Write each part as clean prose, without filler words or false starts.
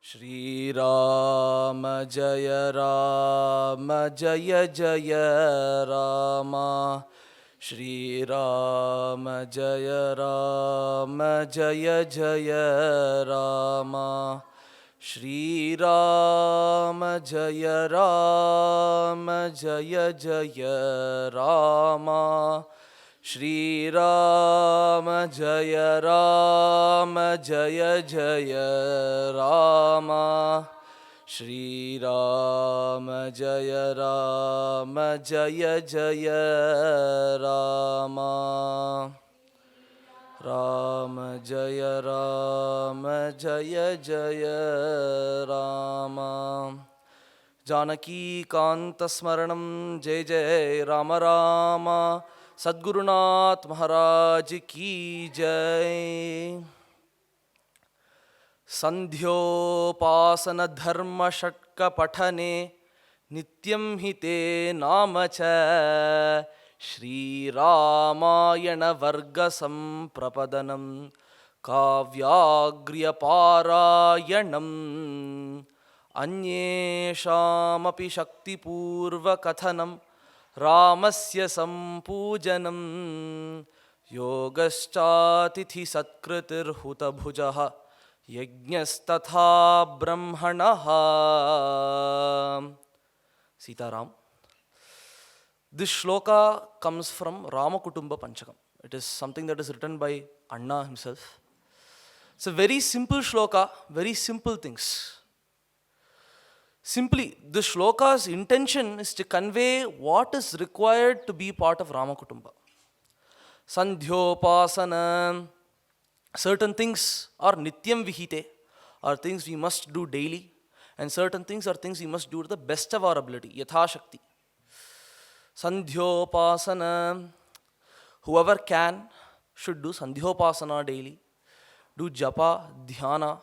Shri Rama Jaya Rama Jaya Jaya Rama Shri Rama Jaya Rama Jaya Jaya Rama Shri Rama Jaya Rama Jaya Jaya Rama Shri Rama Jaya Rama Jaya Jaya Rama Shri Rama Jaya Rama Jaya Jaya Rama Rama Jaya Rama Jaya Jaya Rama Janaki Kanta Smaranam Jai Jai Rama Rama Sadgurunath Maharaj ki Jai. Sandhyopasana dharma shatka pathane nityam hite namacha Shri Ramayana varga samprapadanam kavyagriya parayanam anyeshamapi shakti purva kathanam Ramasya sampujanam yogaschatithi satkritir huta bhujaha yajnastatha brahmanaha. Sitaram. This shloka comes from Ramakutumba Panchakam. It is something that is written by Anna himself. It's a very simple shloka, very simple things. Simply, the shloka's intention is to convey what is required to be part of Ramakutumba. Sandhyopasana, certain things are nityam vihite, are things we must do daily, and certain things are things we must do to the best of our ability, yatha shakti. Sandhyopasana, whoever can should do sandhyopasana daily, do japa, dhyana,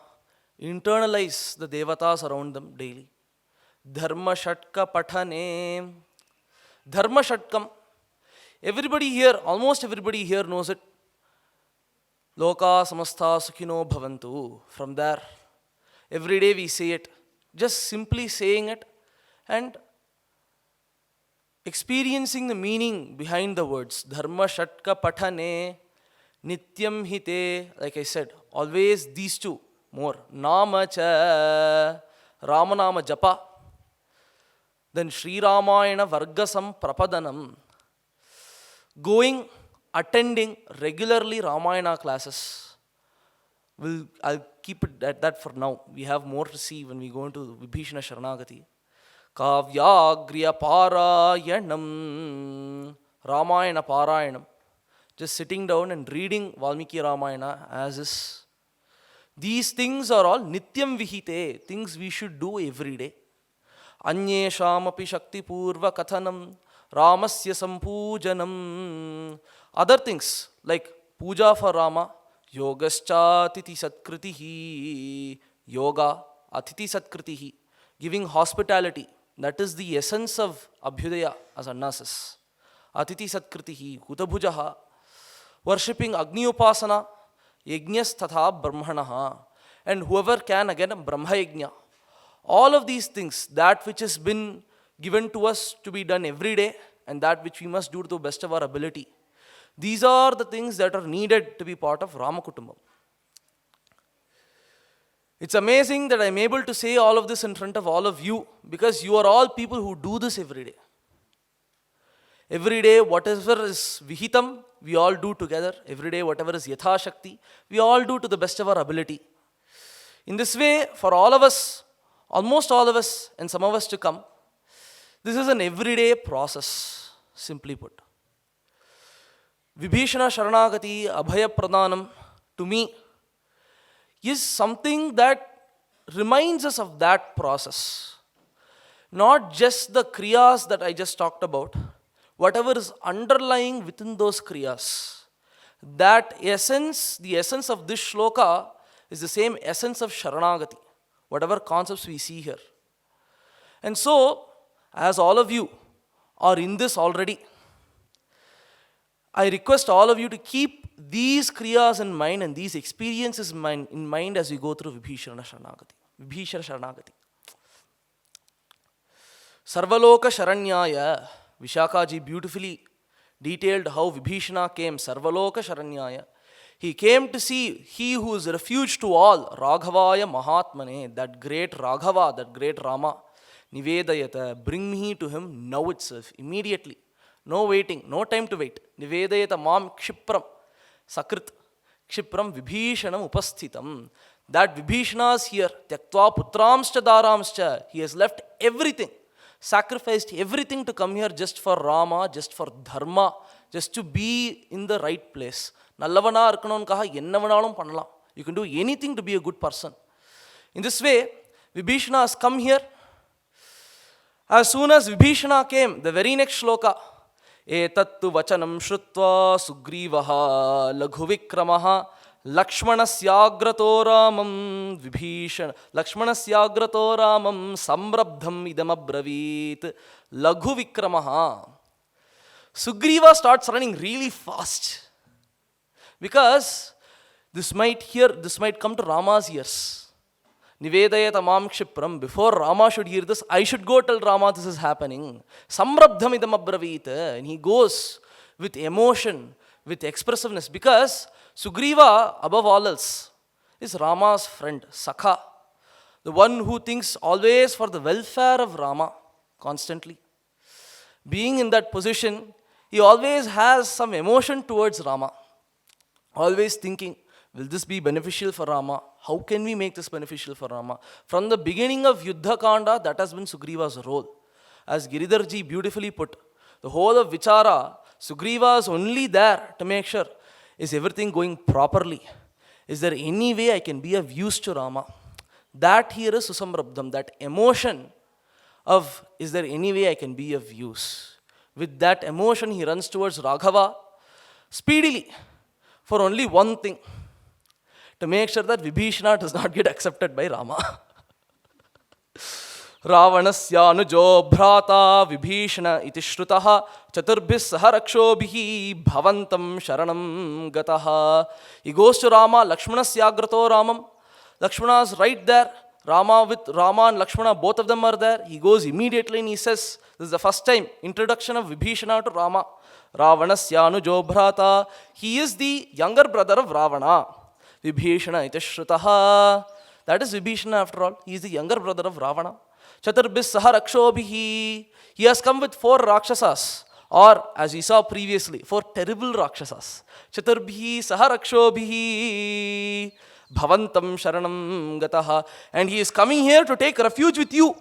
internalize the devatas around them daily. Dharma Shatka Pathane. Dharma Shatkam. Everybody here, almost everybody here knows it. Loka Samastha Sukhino Bhavantu. From there, every day we say it. Just simply saying it and experiencing the meaning behind the words. Dharma Shatka Pathane. Nityam Hite. Like I said, always these two. More. Nama Cha. Ramanama Japa. Then Sri Ramayana Vargasam Prapadanam. Going, attending regularly Ramayana classes. I'll keep it at that for now. We have more to see when we go into Vibhishana Sharanagati. Kavyagriya Parayanam. Ramayana Parayanam. Just sitting down and reading Valmiki Ramayana as is. These things are all Nityam Vihite, things we should do every day. Anyeshamapi shakti purva kathanam Ramasya sampujanam. Other things like puja for Rama, yogascha atiti satkritihi, yoga, atiti satkritihi, giving hospitality. That is the essence of Abhyudaya, as Anna says. Atiti satkritihi, hutabhujaha, worshipping Agni Upasana, yajnas tatha brahmanaha. And whoever can, again, Brahma Yajna. All of these things, that which has been given to us to be done every day and that which we must do to the best of our ability. These are the things that are needed to be part of Ramakutumba. It's amazing that I'm able to say all of this in front of all of you because you are all people who do this every day. Every day, whatever is vihitam, we all do together. Every day, whatever is yatha shakti, we all do to the best of our ability. In this way, for all of us, almost all of us and some of us to come, this is an everyday process, simply put. Vibhishana Sharanagati Abhaya pradhanama, to me, is something that reminds us of that process. Not just the kriyas that I just talked about, whatever is underlying within those kriyas. That essence, the essence of this shloka is the same essence of Sharanagati. Whatever concepts we see here. And so, as all of you are in this already, I request all of you to keep these kriyas in mind and these experiences in mind as we go through Vibhishana Sharanagati. Vibhishana Sharanagati. Sarvaloka Sharanyaya, Vishaka ji beautifully detailed how Vibhishana came. Sarvaloka Sharanyaya. He came to see he who is refuge to all, Raghavaya Mahatmane, that great Raghava, that great Rama. Nivedayata, bring me to him now itself, immediately. No waiting, no time to wait. Nivedayata mam kshipram, sakrit, kshipram Vibhishanam upasthitam. That Vibhishana is here, tyaktva putramscha daramscha. He has left everything, sacrificed everything to come here just for Rama, just for Dharma, just to be in the right place. நல்லவனா இருக்கணும்னுக்காக என்ன வேணாலும் பண்ணலாம். You can do anything to be a good person. In this way, Vibhishana has come here. As soon as Vibhishana came, the very next shloka, etattu vachanam shrutva sugrivaha laghuvikramaha lakshmanasyagrato ramam Vibhishana lakshmanasyagrato ramam samrabdham idamabravit laghuvikramaha. Sugriva starts running really fast. Because this might come to Rama's ears. Nivedayata mam kshipram. Before Rama should hear this, I should go tell Rama this is happening. Samrabdham idam abravit. And he goes with emotion, with expressiveness. Because Sugriva, above all else, is Rama's friend, Sakha. The one who thinks always for the welfare of Rama, constantly. Being in that position, he always has some emotion towards Rama. Always thinking, will this be beneficial for Rama? How can we make this beneficial for Rama? From the beginning of Yuddha Kanda, that has been Sugriva's role. As Giridharji beautifully put, the whole of Vichara, Sugriva is only there to make sure, is everything going properly? Is there any way I can be of use to Rama? That here is Susamrabdham, that emotion of, is there any way I can be of use? With that emotion, he runs towards Raghava speedily, for only one thing, to make sure that Vibhishana does not get accepted by Rama. Ravanasya anujo bhrata Vibhishana iti shrutaha chaturbhis saharakshobhihi bhavantam sharanam gataha. He goes to Rama, Lakshmanasya agrato Ramam. Lakshmana is right there. Rama and Lakshmana, both of them are there. He goes immediately and he says, this is the first time, introduction of Vibhishana to Rama. Ravanasya anujo bhrata. He is the younger brother of Ravana. Vibhishana iti shrutaha. That is Vibhishana after all. He is the younger brother of Ravana. Chaturbhis saharakshobhihi. He has come with 4 Rakshasas. Or, as we saw previously, 4 terrible Rakshasas. Chaturbhihi saharakshobhihi bhavantam sharanam gataha. And he is coming here to take refuge with you.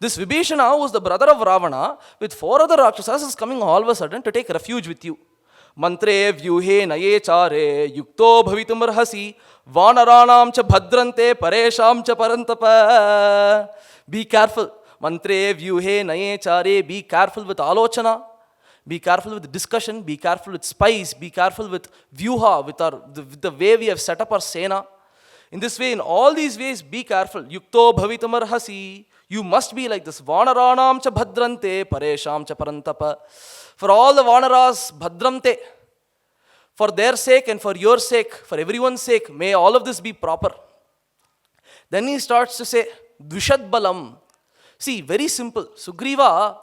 This Vibhishana, who was the brother of Ravana, with 4 other Rakshasas, is coming all of a sudden to take refuge with you. Mantre vyuhe naye chare yukto bhavitum arhasi vanaranam cha bhadrante paresham cha parantapa. Be careful. Mantre vyuhe naye chare. Be careful with alochana. Be careful with discussion. Be careful with spies. Be careful with vyuha, with the way we have set up our sena. In this way, in all these ways, be careful. Yukto bhavitum arhasi. You must be like this. Vanaranam cha bhadrante paresham cha parantapa. For all the vanaras, bhadramte. For their sake and for your sake, for everyone's sake, may all of this be proper. Then he starts to say, Dvishad balam. See, very simple. Sugriva,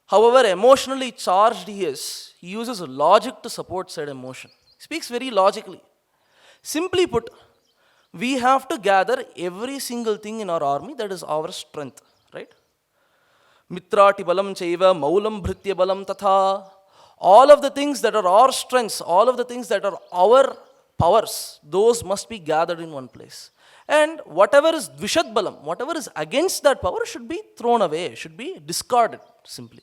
however emotionally charged he is, he uses logic to support said emotion. He speaks very logically. Simply put, we have to gather every single thing in our army that is our strength, right? Mitrati balam chaiva maulam bhritya balam tatha. All of the things that are our strengths, all of the things that are our powers, those must be gathered in one place. And whatever is dvishad balam, whatever is against that power should be thrown away, should be discarded simply.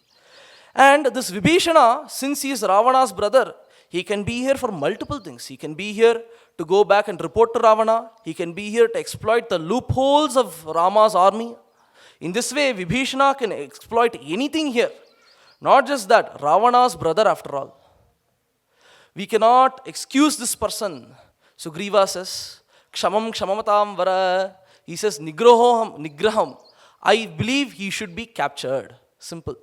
And this Vibhishana, since he is Ravana's brother, he can be here for multiple things. He can be here to go back and report to Ravana. He can be here to exploit the loopholes of Rama's army. In this way, Vibhishana can exploit anything here. Not just that, Ravana's brother after all. We cannot excuse this person. Sugriva says, Kshamam kshamamatam vara. He says, nigraham. I believe he should be captured. Simple.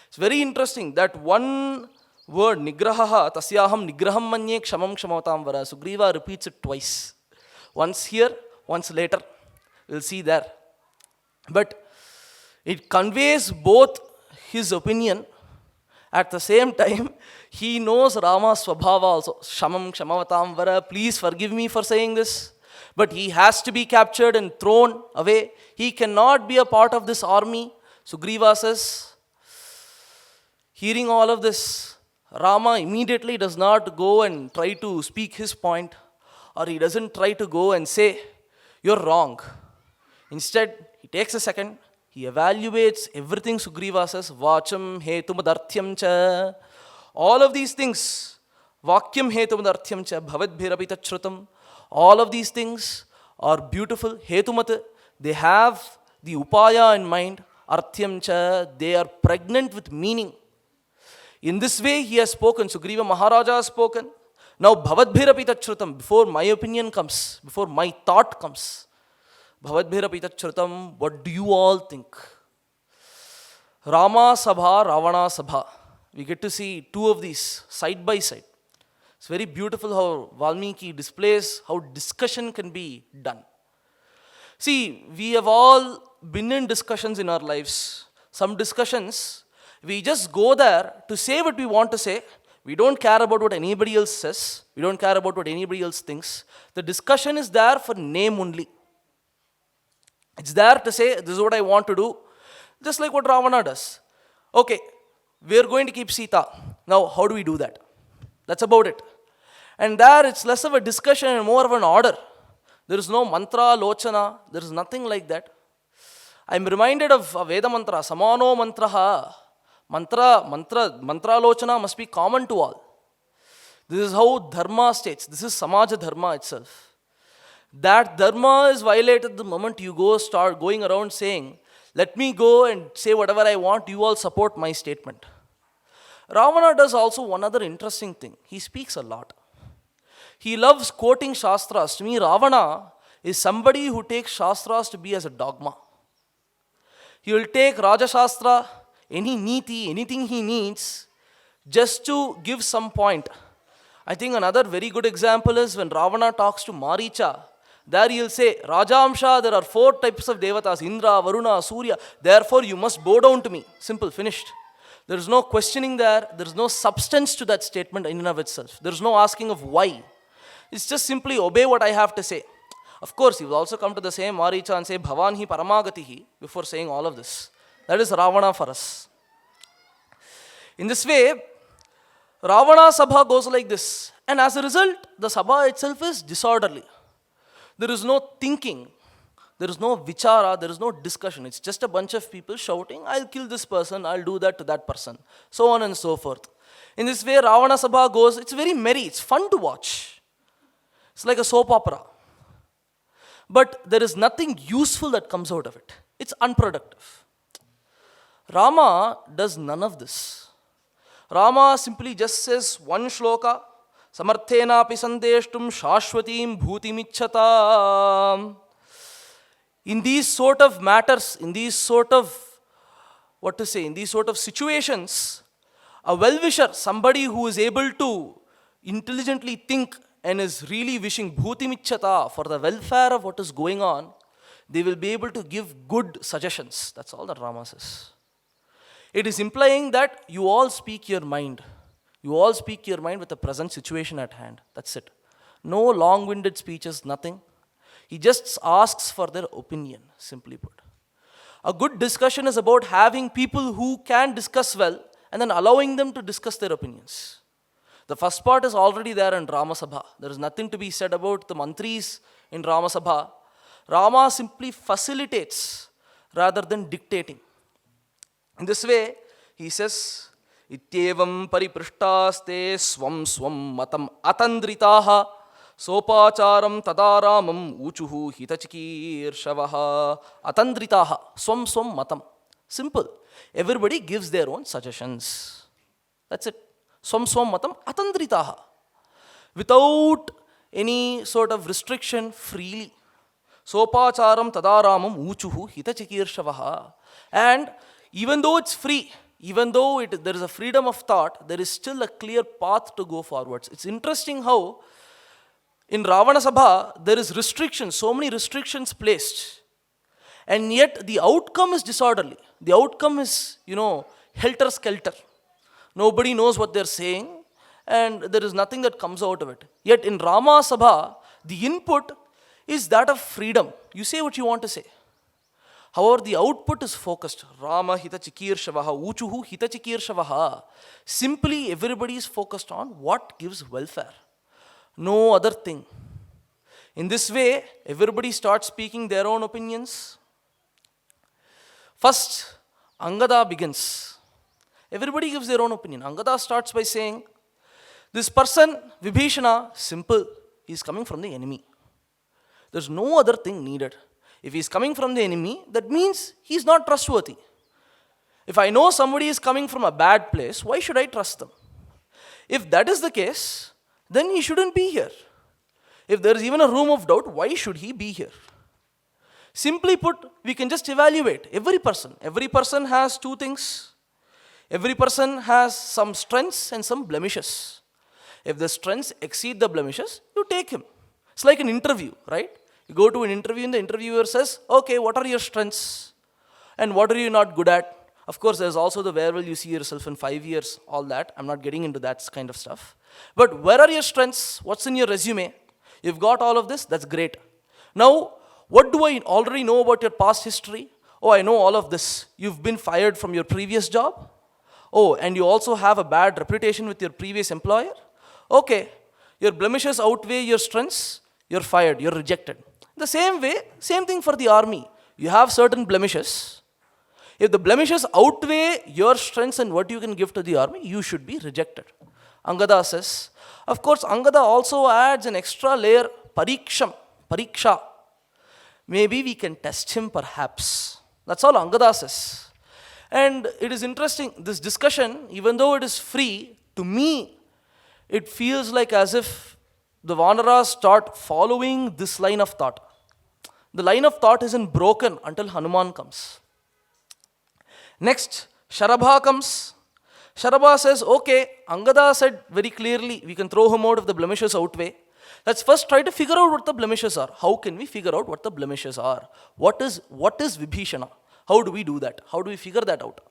It's very interesting that one word, nigraha, tasyaham nigraham manye kshamam kshamamatam vara. Sugriva repeats it twice. Once here, once later. We'll see there. But it conveys both his opinion. At the same time, he knows Rama's swabhava also. Shamam Kshamavatam Vara, please forgive me for saying this. But he has to be captured and thrown away. He cannot be a part of this army. Sugriva says, hearing all of this, Rama immediately does not go and try to speak his point, or he doesn't try to go and say, you're wrong. Instead, he takes a second, he evaluates everything Sugriva says, Vacham hetumadarthyam cha. All of these things, Vakyam hetumadarthyam cha, bhavadbhirapi tachrutam. All of these things are beautiful. Hetumat, they have the upaya in mind. Arthyam cha, they are pregnant with meaning. In this way, he has spoken. Sugriva Maharaja has spoken. Now, bhavadbhirapi tachrutam, before my opinion comes, before my thought comes, bhavadbhirapi tachrutam, what do you all think? Rama Sabha, Ravana Sabha. We get to see two of these side by side. It's very beautiful how Valmiki displays how discussion can be done. See, we have all been in discussions in our lives. Some discussions, we just go there to say what we want to say. We don't care about what anybody else says. We don't care about what anybody else thinks. The discussion is there for name only. It's there to say, this is what I want to do. Just like what Ravana does. Okay, we're going to keep Sita. Now, how do we do that? That's about it. And there, it's less of a discussion and more of an order. There is no mantra, lochana. There is nothing like that. I'm reminded of a Veda mantra, samano mantraha. Mantra lochana must be common to all. This is how dharma states. This is samaja dharma itself. That dharma is violated the moment you start going around saying, let me go and say whatever I want, you all support my statement. Ravana does also one other interesting thing. He speaks a lot. He loves quoting Shastras. To me, Ravana is somebody who takes Shastras to be as a dogma. He will take Raja Shastra, any niti, anything he needs, just to give some point. I think another very good example is when Ravana talks to Maricha. There he'll say, Rajamsha, there are 4 types of devatas, Indra, Varuna, Surya. Therefore, you must bow down to me. Simple, finished. There is no questioning there. There is no substance to that statement in and of itself. There is no asking of why. It's just simply obey what I have to say. Of course, he will also come to the same Maricha and say, Bhavanhi Paramagatihi, before saying all of this. That is Ravana for us. In this way, Ravana Sabha goes like this. And as a result, the Sabha itself is disorderly. There is no thinking. There is no vichara. There is no discussion. It's just a bunch of people shouting, I'll kill this person, I'll do that to that person. So on and so forth. In this way, Ravana Sabha goes, it's very merry. It's fun to watch. It's like a soap opera. But there is nothing useful that comes out of it. It's unproductive. Rama does none of this. Rama simply just says one shloka, Samarthena api sandeshtum shashwatim bhutimichhata. In these sort of matters, in these sort of situations, a well-wisher, somebody who is able to intelligently think and is really wishing bhutimichhata for the welfare of what is going on, they will be able to give good suggestions. That's all that Rama says. It is implying that you all speak your mind. You all speak your mind with the present situation at hand. That's it. No long-winded speeches, nothing. He just asks for their opinion, simply put. A good discussion is about having people who can discuss well and then allowing them to discuss their opinions. The first part is already there in Rama Sabha. There is nothing to be said about the mantris in Rama Sabha. Rama simply facilitates rather than dictating. In this way, he says, Ityevam pariprishtaste swam matam atandritaha sopacharam tadaramam uchuhu hitachikirshavaha atandritaha swam matam. Simple. Everybody gives their own suggestions. That's it. Swam matam atandritaha. Without any sort of restriction, freely. Sopacharam tadaramam uchuhu hitachikirshavaha. And even though it's free, even though there is a freedom of thought, there is still a clear path to go forwards. It's interesting how in Ravana Sabha, there is restrictions, so many restrictions placed. And yet the outcome is disorderly. The outcome is, helter-skelter. Nobody knows what they're saying, and there is nothing that comes out of it. Yet in Rama Sabha, the input is that of freedom. You say what you want to say. However, the output is focused. Rama hita chikirsavaha, uchuhu hita chikirsavaha. Simply, everybody is focused on what gives welfare. No other thing. In this way, everybody starts speaking their own opinions. First, Angada begins. Everybody gives their own opinion. Angada starts by saying, this person, Vibhishana, simple. He's coming from the enemy. There's no other thing needed. If he's coming from the enemy, that means he's not trustworthy. If I know somebody is coming from a bad place, why should I trust them? If that is the case, then he shouldn't be here. If there is even a room of doubt, why should he be here? Simply put, we can just evaluate every person. Every person has two things. Every person has some strengths and some blemishes. If the strengths exceed the blemishes, you take him. It's like an interview, right? You go to an interview and the interviewer says, okay, what are your strengths? And what are you not good at? Of course, there's also the where will you see yourself in 5 years, all that. I'm not getting into that kind of stuff. But where are your strengths? What's in your resume? You've got all of this, that's great. Now, what do I already know about your past history? Oh, I know all of this. You've been fired from your previous job? Oh, and you also have a bad reputation with your previous employer? Okay, your blemishes outweigh your strengths, you're fired, you're rejected. The same way, same thing for the army. You have certain blemishes. If the blemishes outweigh your strengths and what you can give to the army, you should be rejected. Angada says. Of course, Angada also adds an extra layer, pariksha. Maybe we can test him perhaps. That's all Angada says. And it is interesting, this discussion, even though it is free, to me, it feels like as if the Vanaras start following this line of thought. The line of thought isn't broken until Hanuman comes. Next, Sharabha comes. Sharabha says, okay, Angada said very clearly, we can throw him out if the blemishes outweigh. Let's first try to figure out what the blemishes are. How can we figure out what the blemishes are? What is Vibhishana? How do we do that? How do we figure that out?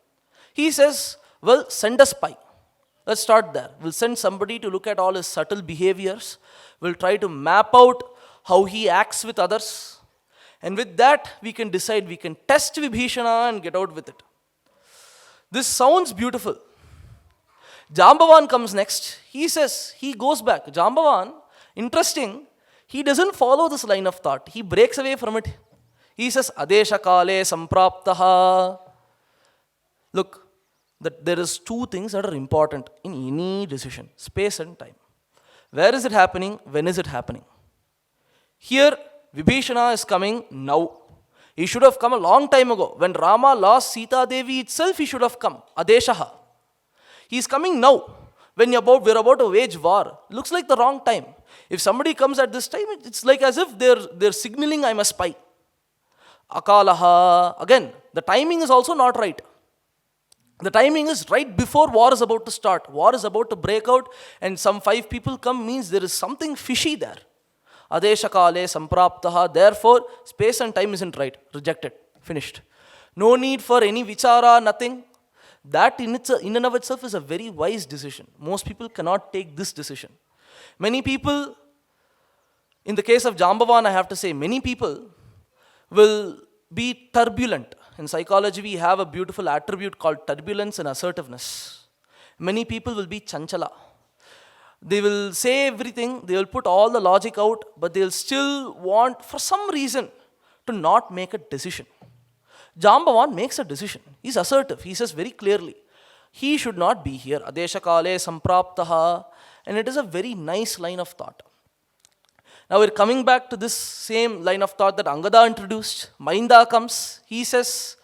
He says, well, send a spy. Let's start there. We'll send somebody to look at all his subtle behaviors. We'll try to map out how he acts with others. And with that, we can decide, we can test Vibhishana and get out with it. This sounds beautiful. Jambavan comes next. He says, he goes back. Jambavan, interesting, he doesn't follow this line of thought. He breaks away from it. He says, Adesha kale sampraptaha. Look, that there is two things that are important in any decision, space and time. Where is it happening? When is it happening? Here, Vibhishana is coming now. He should have come a long time ago. When Rama lost Sita Devi itself, he should have come. Adeshaha. He is coming now. When we're about to wage war. Looks like the wrong time. If somebody comes at this time, it's like as if they're signaling I'm a spy. Akalaha. Again, the timing is also not right. The timing is right before war is about to start. War is about to break out and some 5 people come means there is something fishy there. Adesha kale sampraptaha. Therefore, space and time isn't right. Rejected. Finished. No need for any vichara, nothing. That in and of itself is a very wise decision. Most people cannot take this decision. Many people, in the case of Jambavan, I have to say, many people will be turbulent. In psychology, we have a beautiful attribute called turbulence and assertiveness. Many people will be chanchala. They will say everything, they will put all the logic out, but they will still want, for some reason, to not make a decision. Jambavan makes a decision. He's assertive. He says very clearly, he should not be here. Adesha kale sampraptaha. And it is a very nice line of thought. Now we're coming back to this same line of thought that Angada introduced. Mainda comes. He says,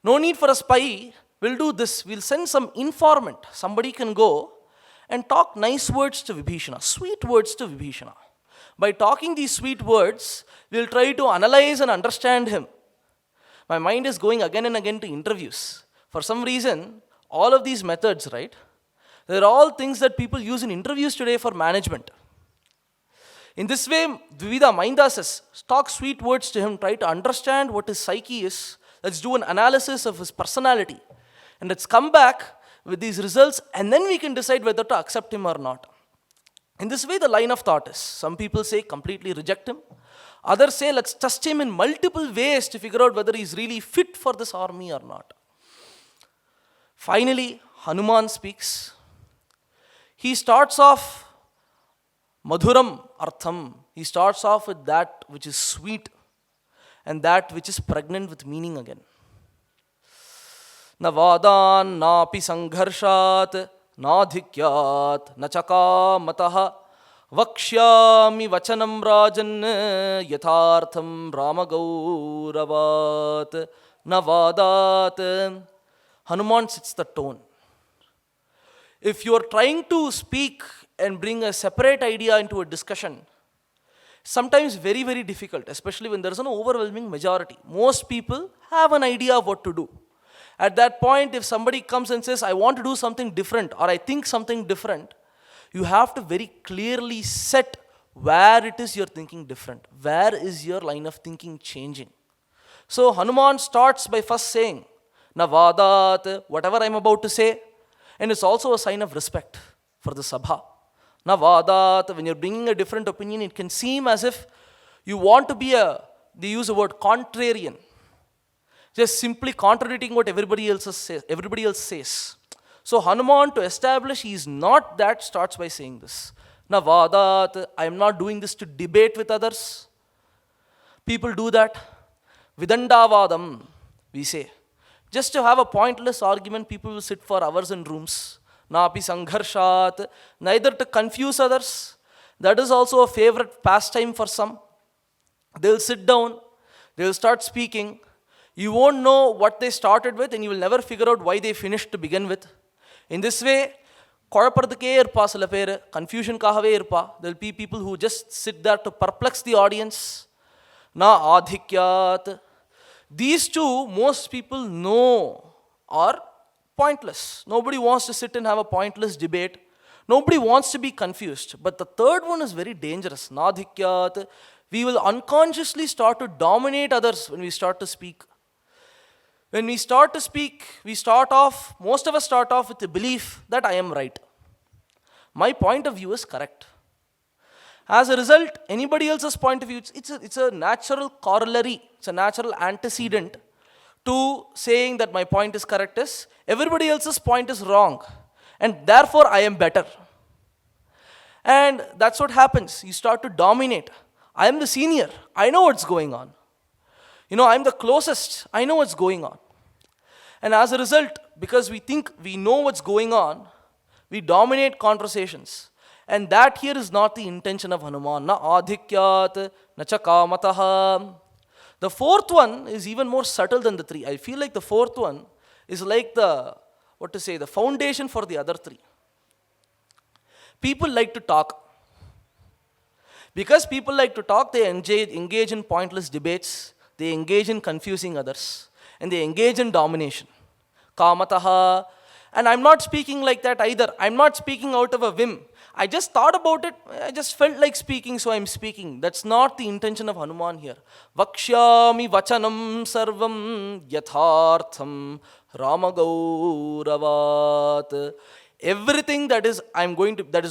no need for a spy. We'll do this. We'll send some informant. Somebody can go and talk nice words to Vibhishana, sweet words to Vibhishana. By talking these sweet words, we'll try to analyze and understand him. My mind is going again and again to interviews. For some reason, all of these methods, right? They're all things that people use in interviews today for management. In this way, Dvivida Mainda says, talk sweet words to him, try to understand what his psyche is. Let's do an analysis of his personality. And let's come back with these results, and then we can decide whether to accept him or not. In this way, the line of thought is, some people say completely reject him. Others say let's test him in multiple ways to figure out whether he's really fit for this army or not. Finally, Hanuman speaks. He starts off Madhuram Artham. He starts off with that which is sweet and that which is pregnant with meaning again. Na vadan na pi sangharshat na dhikyat na chakamataha vakshyami vachanam rajan yathartham ramagauravat na vadat. Hanuman sets the tone. If you are trying to speak and bring a separate idea into a discussion, sometimes very, very difficult, especially when there is an overwhelming majority. Most people have an idea of what to do. At that point, if somebody comes and says, I want to do something different, or I think something different, you have to very clearly set where it is you're thinking different. Where is your line of thinking changing? So Hanuman starts by first saying, Navadat, whatever I'm about to say, and it's also a sign of respect for the Sabha. Navadat, when you're bringing a different opinion, it can seem as if you want to be they use the word contrarian. Just simply contradicting what everybody else says. So Hanuman, to establish he is not that, starts by saying this. Navadat, I am not doing this to debate with others. People do that. Vidandavadam, we say. Just to have a pointless argument, people will sit for hours in rooms. Napi sangharshat, neither to confuse others. That is also a favorite pastime for some. They'll sit down, they'll start speaking. You won't know what they started with, and you will never figure out why they finished to begin with. In this way, confusion kahave irpa. There'll be people who just sit there to perplex the audience. Na adhikyat. These two, most people know, are pointless. Nobody wants to sit and have a pointless debate. Nobody wants to be confused. But the third one is very dangerous. Nadhikyat. We will unconsciously start to dominate others when we start to speak. When we start to speak, most of us start off with the belief that I am right. My point of view is correct. As a result, anybody else's point of view, it's a natural corollary, it's a natural antecedent to saying that my point is correct is everybody else's point is wrong, and therefore I am better. And that's what happens. You start to dominate. I am the senior. I know what's going on. I'm the closest. I know what's going on. And as a result, because we think we know what's going on, we dominate conversations. And that here is not the intention of Hanuman. Na adhikyat, na chakamataha. The fourth one is even more subtle than the three. I feel like the fourth one is like the foundation for the other three. People like to talk. Because people like to talk, they engage in pointless debates. They engage in confusing others. And they engage in domination. Kamataha. And I'm not speaking like that either. I'm not speaking out of a whim. I just thought about it. I just felt like speaking, so I'm speaking. That's not the intention of Hanuman here. Vakshyami vachanam sarvam yathartham ramagauravat. Everything that is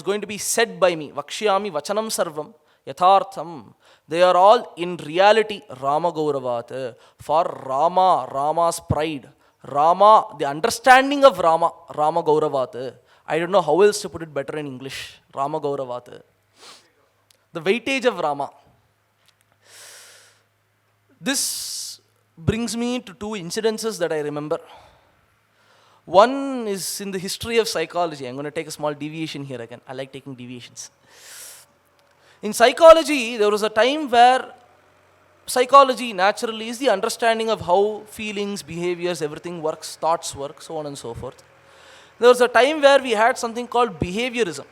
going to be said by me. Vakshyami vachanam sarvam yathartham. They are all in reality Ramagauravat. For Rama's pride. Rama, the understanding of Ramagauravat. I don't know how else to put it better in English. Ramagauravat. The weightage of Rama. This brings me to two incidences that I remember. One is in the history of psychology. I'm going to take a small deviation here again. I like taking deviations. In psychology, there was a time where psychology naturally is the understanding of how feelings, behaviors, everything works, thoughts work, so on and so forth. There was a time where we had something called behaviorism.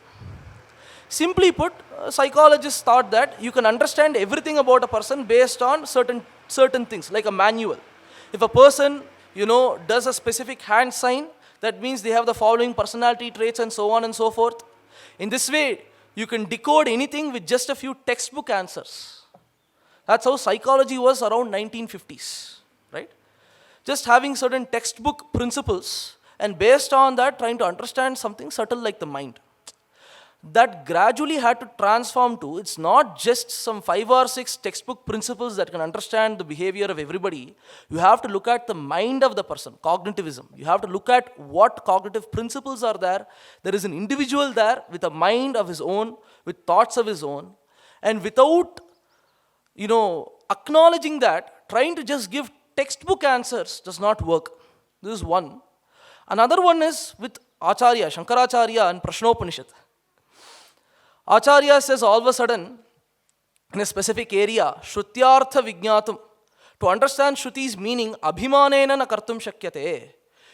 Simply put, psychologists thought that you can understand everything about a person based on certain things, like a manual. If a person, does a specific hand sign, that means they have the following personality traits and so on and so forth. In this way, You can decode anything with just a few textbook answers. That's how psychology was around 1950s, right? Just having certain textbook principles and based on that trying to understand something subtle like the mind. That gradually had to transform to, it's not just some 5 or 6 textbook principles that can understand the behavior of everybody. You have to look at the mind of the person, cognitivism. You have to look at what cognitive principles are there. There is an individual there with a mind of his own, with thoughts of his own, and without, acknowledging that, trying to just give textbook answers does not work. This is one. Another one is with Acharya, Shankaracharya and Prashnopanishad. Acharya says all of a sudden, in a specific area, Shrutyartha Vijnatum, to understand Shruti's meaning, Abhimanena na kartum shakyate.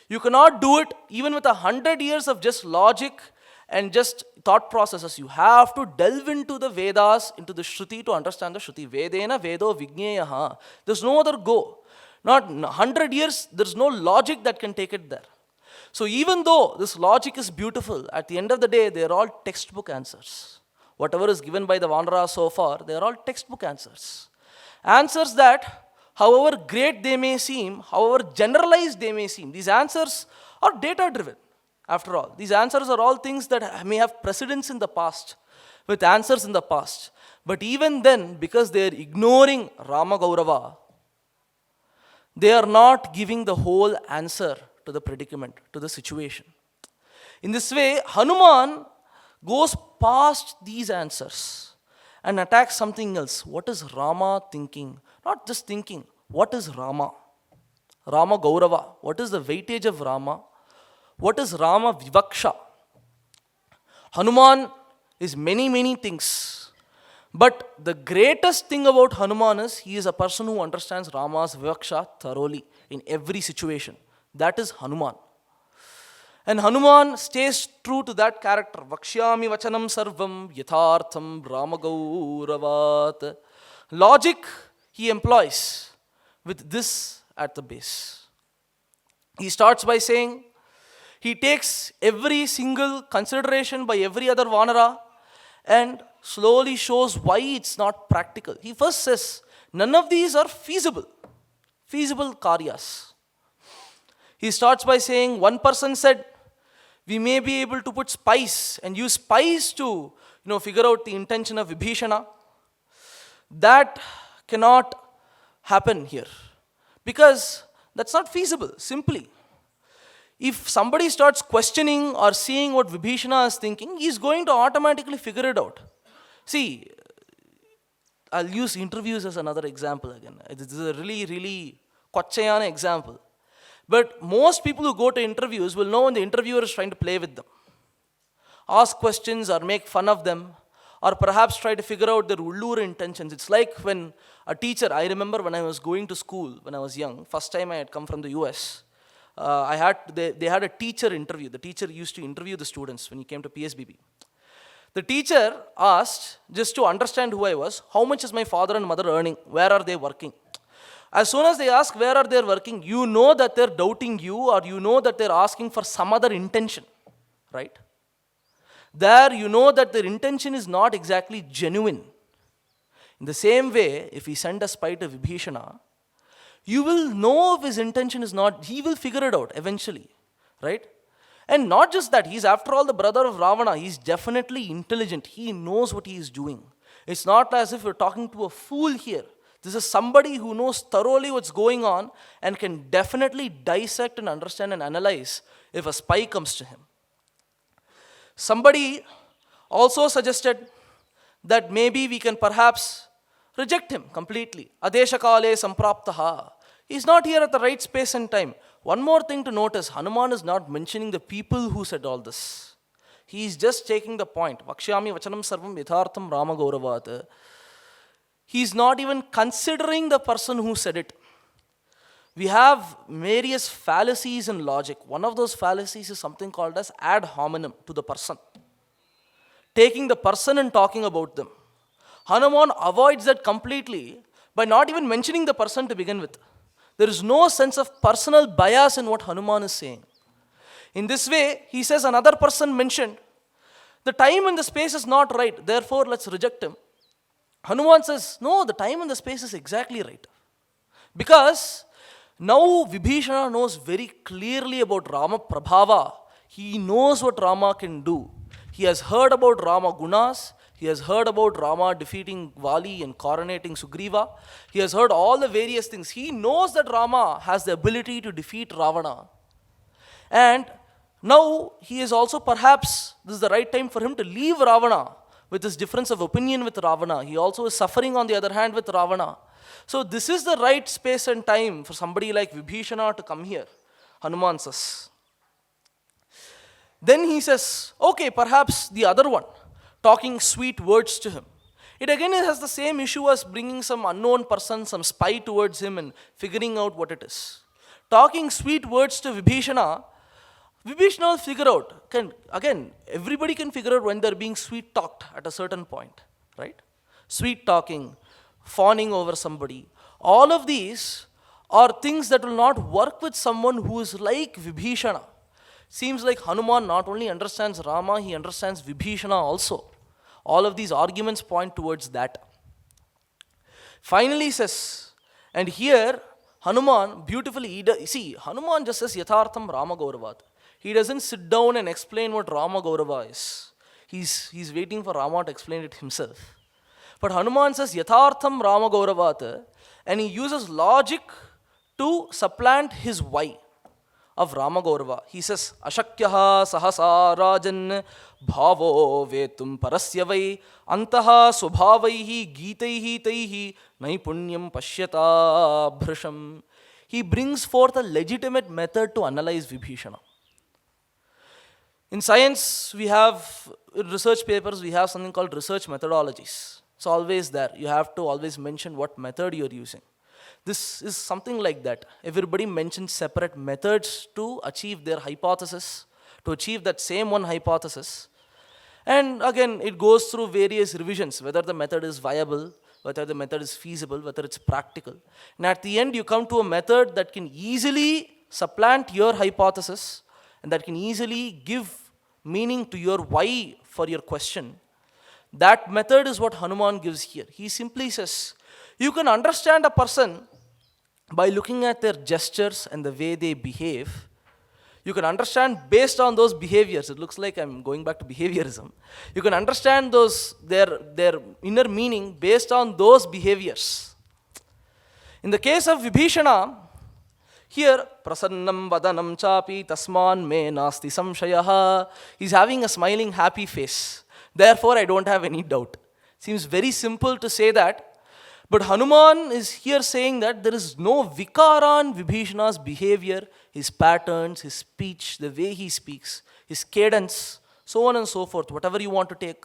You cannot do it even with 100 years of just logic and just thought processes. You have to delve into the Vedas, into the Shruti to understand the Shruti. Vedena Vedo Vigneyaha. There's no other go. Not 100 years, there's no logic that can take it there. So even though this logic is beautiful, at the end of the day, they're all textbook answers. Whatever is given by the vanara so far, they're all textbook answers. Answers that, however great they may seem, however generalized they may seem, these answers are data-driven. After all, these answers are all things that may have precedence in the past, with answers in the past. But even then, because they are ignoring Rama Gaurava, they are not giving the whole answer to the predicament, to the situation. In this way, Hanuman goes past these answers and attacks something else. What is Rama thinking? Not just thinking. What is Rama? Rama Gaurava. What is the weightage of Rama? What is Rama Vivaksha? Hanuman is many, many things. But the greatest thing about Hanuman is he is a person who understands Rama's Vivaksha thoroughly in every situation. That is Hanuman. And Hanuman stays true to that character. Vakshyami vachanam sarvam yathartham Ramagauravat. Logic he employs with this at the base. He starts by saying, he takes every single consideration by every other vanara and slowly shows why it's not practical. He first says, none of these are feasible karyas. He starts by saying, one person said, we may be able to put spice and use spice to figure out the intention of Vibhishana. That cannot happen here because that's not feasible, simply. If somebody starts questioning or seeing what Vibhishana is thinking, he's going to automatically figure it out. See, I'll use interviews as another example again. This is a really, really kochayana example. But most people who go to interviews will know when the interviewer is trying to play with them. Ask questions or make fun of them or perhaps try to figure out their ulloor intentions. It's like when a teacher, I remember when I was going to school when I was young, first time I had come from the US, they had a teacher interview. The teacher used to interview the students when he came to PSBB. The teacher asked, just to understand who I was, how much is my father and mother earning? Where are they working? As soon as they ask where are they working, you know that they're doubting you or you know that they're asking for some other intention, right? There you know that their intention is not exactly genuine. In the same way, if we send a spy to Vibhishana, you will know if his intention is not, he will figure it out eventually, right? And not just that, he's after all the brother of Ravana, he's definitely intelligent, he knows what he is doing. It's not as if we're talking to a fool here. This is somebody who knows thoroughly what's going on and can definitely dissect and understand and analyze if a spy comes to him. Somebody also suggested that maybe we can perhaps reject him completely. Adeshakale sampraptaha. He's not here at the right space and time. One more thing to notice, Hanuman is not mentioning the people who said all this. He is just taking the point. Vakshyami vachanam sarvam yathartham Rama Gauravat. He's not even considering the person who said it. We have various fallacies in logic. One of those fallacies is something called as ad hominem, to the person. Taking the person and talking about them. Hanuman avoids that completely by not even mentioning the person to begin with. There is no sense of personal bias in what Hanuman is saying. In this way, he says another person mentioned The time and the space is not right, therefore let's reject him. Hanuman says, no, the time and the space is exactly right. Because now Vibhishana knows very clearly about Rama Prabhava. He knows what Rama can do. He has heard about Rama Gunas. He has heard about Rama defeating Vali and coronating Sugriva. He has heard all the various things. He knows that Rama has the ability to defeat Ravana. And now he is also perhaps, this is the right time for him to leave Ravana with his difference of opinion with Ravana. He also is suffering on the other hand with Ravana. So this is the right space and time for somebody like Vibhishana to come here, Hanuman says. Then he says, okay, perhaps the other one, talking sweet words to him. It again has the same issue as bringing some unknown person, some spy towards him and figuring out what it is. Talking sweet words to Vibhishana, Vibhishana will figure out. Again, everybody can figure out when they're being sweet talked at a certain point, right? Sweet talking, fawning over somebody. All of these are things that will not work with someone who is like Vibhishana. Seems like Hanuman not only understands Rama, he understands Vibhishana also. All of these arguments point towards that. Finally says, and here Hanuman beautifully, see, Hanuman just says Yathartham Rama Gauravat. He doesn't sit down and explain what Rama Gaurava is. He's waiting for Rama to explain it himself. But Hanuman says Yathartham Rama Gauravat, and he uses logic to supplant his why of Rama Gaurava. He says, Ashakyaha sahasa rajan bhavo vetum parasya vai antaha swabhavaihi gitaihi taihi naipunyam pashyata bhrisham. He brings forth a legitimate method to analyze Vibhishana. In science, we have, in research papers, we have something called research methodologies. It's always there. You have to always mention what method you're using. This is something like that. Everybody mentions separate methods to achieve their hypothesis, to achieve that same one hypothesis. And again, it goes through various revisions, whether the method is viable, whether the method is feasible, whether it's practical. And at the end, you come to a method that can easily supplant your hypothesis and that can easily give meaning to your why for your question. That method is what Hanuman gives here. He simply says, you can understand a person by looking at their gestures and the way they behave. You can understand based on those behaviors. It looks like I'm going back to behaviorism. You can understand their inner meaning based on those behaviors. In the case of Vibhishana, here, prasannam vadanam chapi tasman me nasti samshayaha. He's having a smiling, happy face. Therefore, I don't have any doubt. Seems very simple to say that. But Hanuman is here saying that there is no vikara in Vibhishana's behavior, his patterns, his speech, the way he speaks, his cadence, so on and so forth, whatever you want to take.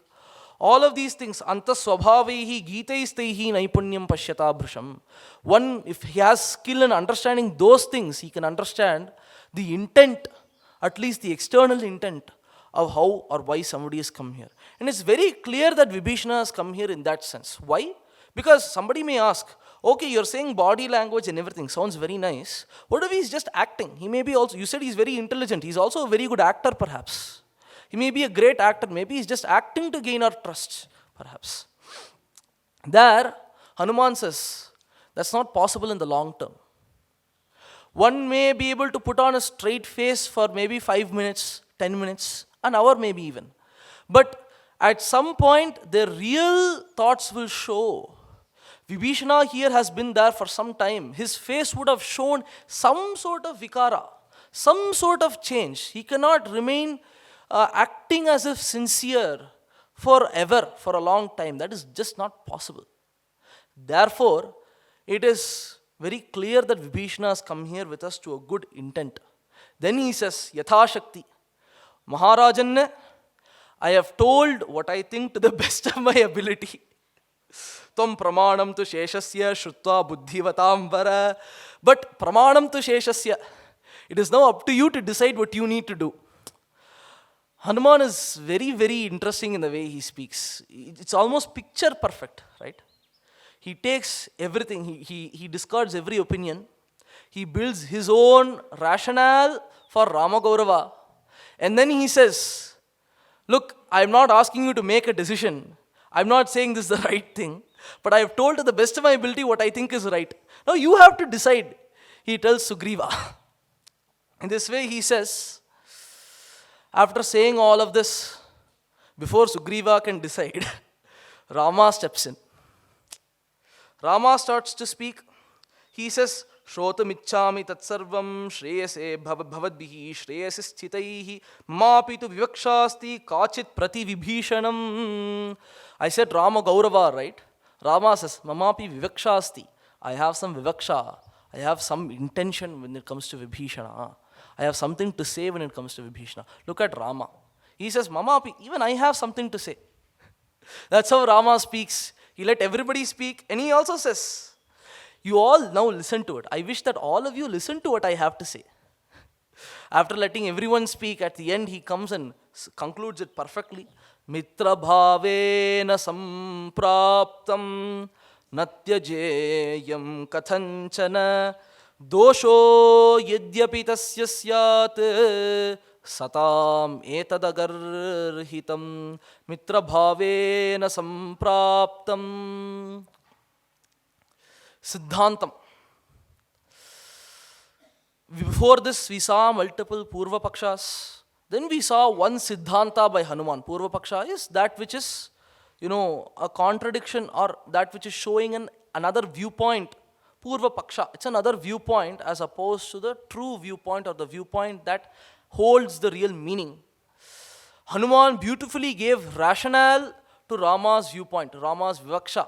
All of these things, antaswabhavehi gitaistaihi naipunyam pashyata bhrisham. One, if he has skill in understanding those things, he can understand the intent, at least the external intent of how or why somebody has come here. And it's very clear that Vibhishana has come here in that sense. Why? Because somebody may ask, okay, you're saying body language and everything, sounds very nice. What if he's just acting? He may be also, you said he's very intelligent, he's also a very good actor perhaps. He may be a great actor, maybe he's just acting to gain our trust, perhaps. There, Hanuman says, that's not possible in the long term. One may be able to put on a straight face for maybe 5 minutes, 10 minutes, an hour maybe even. But at some point, their real thoughts will show. Vibhishana here has been there for some time. His face would have shown some sort of vikara, some sort of change. He cannot remain acting as if sincere forever, for a long time. That is just not possible. Therefore, it is very clear that Vibhishana has come here with us to a good intent. Then he says, Yatha Shakti, Maharajan, I have told what I think to the best of my ability. Tvam pramanam tu sheshasya shrutva buddhivatam vara. But pramanam tu sheshasya, it is now up to you to decide what you need to do. Hanuman is very, very interesting in the way he speaks. It's almost picture perfect, right? He takes everything, he discards every opinion. He builds his own rationale for Rama Gaurava. And then he says, look, I'm not asking you to make a decision. I'm not saying this is the right thing, but I have told to the best of my ability what I think is right. Now you have to decide, he tells Sugriva. In this way, he says, after saying all of this, before Sugriva can decide, Rama steps in. Rama starts to speak. He says, Shrotamicchami tatsarvam shreyase bhavadbihi shreyase sthitaihi mapi tu vivakshasti kachit prati Vibhishanam. I said Rama Gaurava, right? Rama says, Mamapi vivakshasti. I have some vivaksha. I have some intention when it comes to Vibhishana. I have something to say when it comes to Vibhishana. Look at Rama. He says, Mamapi, even I have something to say. That's how Rama speaks. He let everybody speak, and he also says, you all now listen to it. I wish that all of you listen to what I have to say. After letting everyone speak, at the end he comes and concludes it perfectly. Mitra bhavena sampraptam natyajeyam kathanchana dosho yadyapi tasya syat satam etadagarhitam mitra bhavena sampraptam. Siddhantam. Before this, we saw multiple Purva Pakshas. Then we saw one Siddhanta by Hanuman. Purva Paksha is that which is, a contradiction or that which is showing another viewpoint. Purva Paksha, it's another viewpoint as opposed to the true viewpoint or the viewpoint that holds the real meaning. Hanuman beautifully gave rationale to Rama's viewpoint, Rama's Vivaksha.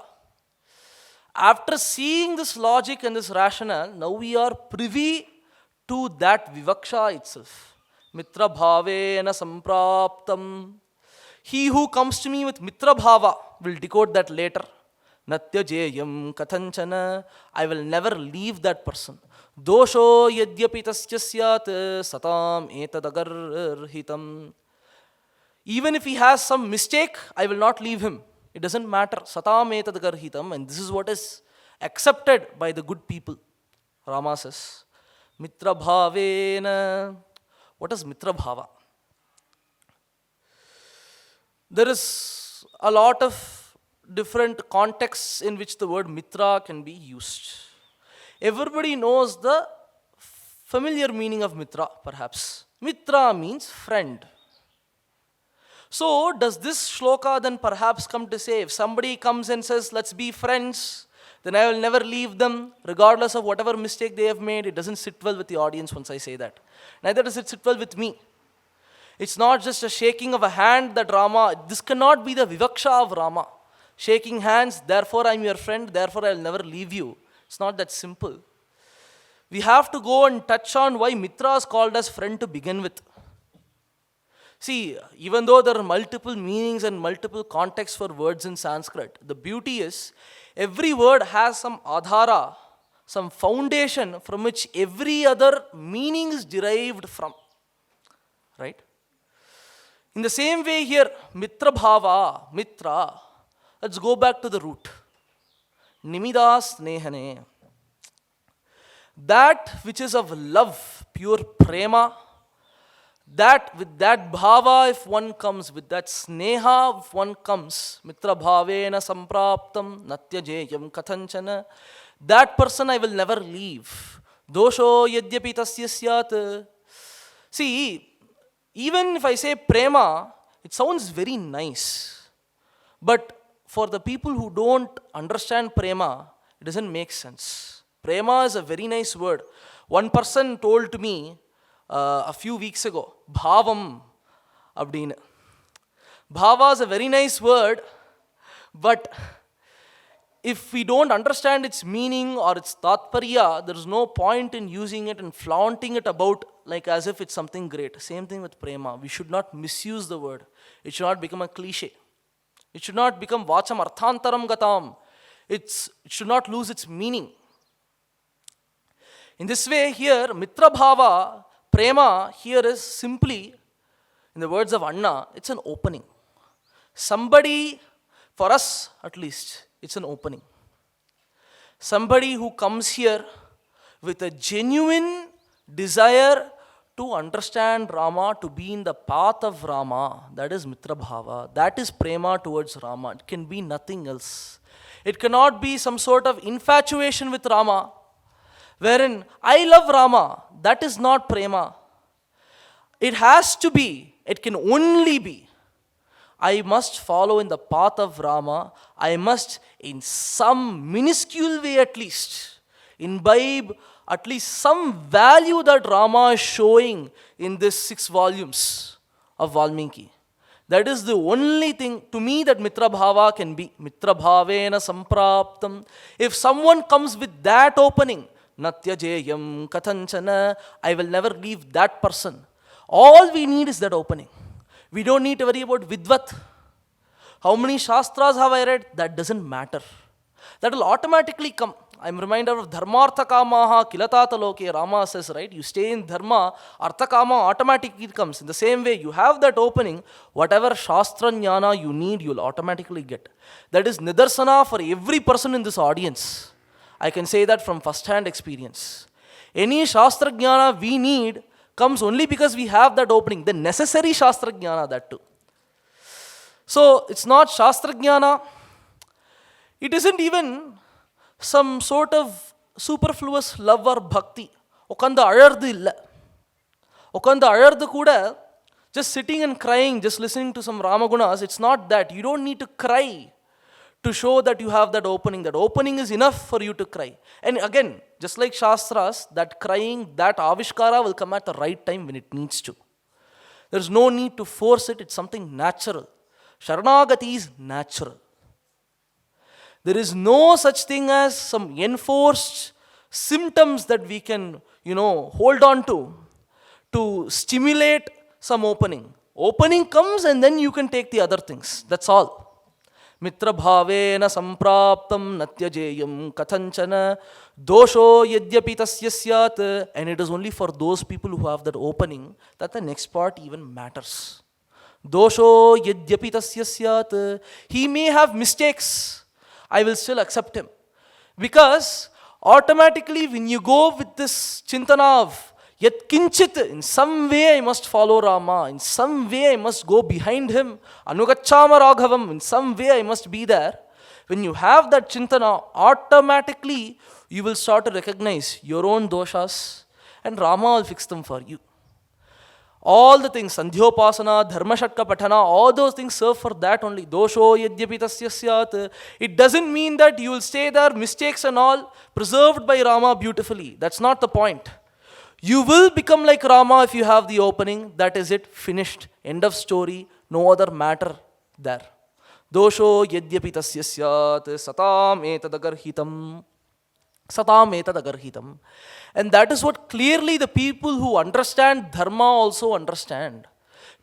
After seeing this logic and this rationale, now we are privy to that Vivaksha itself. Mitra bhavena sampraptam. He who comes to me with Mitra bhava, will decode that later. Natya jeyam kathanchana. I will never leave that person. Dosho yadyapi tasya syat satam etadagarhitam. Even if he has some mistake, I will not leave him. It doesn't matter. Satam etadagarhitam. And this is what is accepted by the good people. Rama says, Mitra bhavena. What is Mitra bhava? There is a lot of different contexts in which the word Mitra can be used. Everybody knows the familiar meaning of Mitra, perhaps. Mitra means friend. So, does this shloka then perhaps come to say, if somebody comes and says, let's be friends, then I will never leave them, regardless of whatever mistake they have made? It doesn't sit well with the audience once I say that. Neither does it sit well with me. It's not just a shaking of a hand that Rama, this cannot be the Vivaksha of Rama. Shaking hands, therefore I'm your friend, therefore I'll never leave you. It's not that simple. We have to go and touch on why Mitra is called as friend to begin with. See, even though there are multiple meanings and multiple contexts for words in Sanskrit, the beauty is every word has some adhara, some foundation from which every other meaning is derived from. Right? In the same way here, Mitra bhava, Mitra, let's go back to the root. Nimidas snehane. That which is of love, pure prema, that with that bhava, if one comes, with that sneha, if one comes, Mitra bhavena sampraptam natyajeyam kathanchana, that person I will never leave. Dosho yadyapi tasya syat. See, even if I say prema, it sounds very nice. But for the people who don't understand prema, it doesn't make sense. Prema is a very nice word. One person told to me a few weeks ago, bhavam abdina. Bhava is a very nice word, but if we don't understand its meaning or its tatparya, there is no point in using it and flaunting it about like as if it's something great. Same thing with prema. We should not misuse the word. It should not become a cliche. It should not become vacham arthantaram gatam. It should not lose its meaning. In this way here, Mitra bhava, prema here is simply, in the words of Anna, it's an opening. Somebody, for us at least, it's an opening. Somebody who comes here with a genuine desire to understand Rama, to be in the path of Rama, that is Mitra Bhava. That is prema towards Rama. It can be nothing else. It cannot be some sort of infatuation with Rama, wherein I love Rama. That is not prema. It has to be, it can only be, I must follow in the path of Rama. I must, in some minuscule way at least, imbibe at least some value that Rama is showing in these 6 volumes of Valmiki. That is the only thing to me that Mitra Bhava can be. Mitra Bhavena Sampraptam. If someone comes with that opening, Natyajeyam Kathanchana, I will never leave that person. All we need is that opening. We don't need to worry about Vidvat. How many Shastras have I read? That doesn't matter. That will automatically come. I'm reminded of Dharmartha Kamaha Kilatata Loke. Rama says, right? You stay in Dharma, Artha Kama automatically comes. In the same way, you have that opening, whatever Shastra Jnana you need, you'll automatically get. That is Nidarsana for every person in this audience. I can say that from first-hand experience. Any Shastra Jnana we need comes only because we have that opening. The necessary Shastra Jnana, that too. So, it's not Shastra Jnana. It isn't even some sort of superfluous love or bhakti. Okanda ayardu illa. Okanda ayardu kuda, just sitting and crying, just listening to some Ramagunas, it's not that. You don't need to cry to show that you have that opening. That opening is enough for you to cry. And again, just like Shastras, that crying, that avishkara will come at the right time when it needs to. There's no need to force it. It's something natural. Sharanagati is natural. There is no such thing as some enforced symptoms that we can, hold on to stimulate some opening. Opening comes and then you can take the other things. That's all. Mitra bhavena sampraptam natyajeyam kathanchana dosho yadyapi tasya syat. And it is only for those people who have that opening that the next part even matters. Dosho yadyapi tasya syat. He may have mistakes. I will still accept him. Because automatically when you go with this chintana of yat kinchit, in some way I must follow Rama, in some way I must go behind him, anugachama raghavam, in some way I must be there. When you have that chintana, automatically you will start to recognize your own doshas and Rama will fix them for you. All the things, Sandhyopasana, Dharmashatka Patana, all those things serve for that only. Dosho yadyapi tasya syat. It doesn't mean that you will stay there, mistakes and all, preserved by Rama beautifully. That's not the point. You will become like Rama if you have the opening. That is it, finished. End of story, no other matter there. Dosho yadyapi tasya syat, satam etadagarhitam. Satam etadagarhitam. And that is what clearly the people who understand Dharma also understand.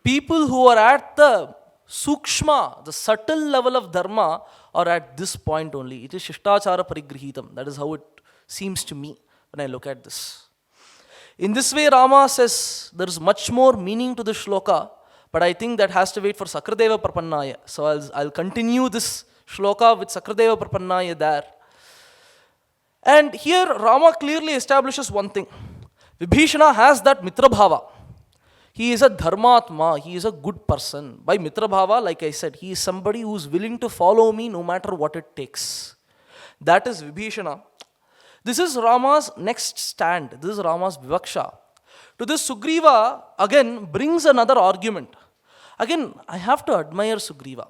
People who are at the sukshma, the subtle level of Dharma, are at this point only. It is Shishtachara Parigrahitam. That is how it seems to me when I look at this. In this way, Rama says there is much more meaning to this shloka, but I think that has to wait for Sakradeva Prapannaya. So I'll continue this shloka with Sakradeva Prapannaya there. And here Rama clearly establishes one thing. Vibhishana has that Mitra Bhava. He is a Dharmatma, he is a good person. By Mitra Bhava, like I said, he is somebody who is willing to follow me no matter what it takes. That is Vibhishana. This is Rama's next stand. This is Rama's Vivaksha. To this, Sugriva again brings another argument. Again, I have to admire Sugriva.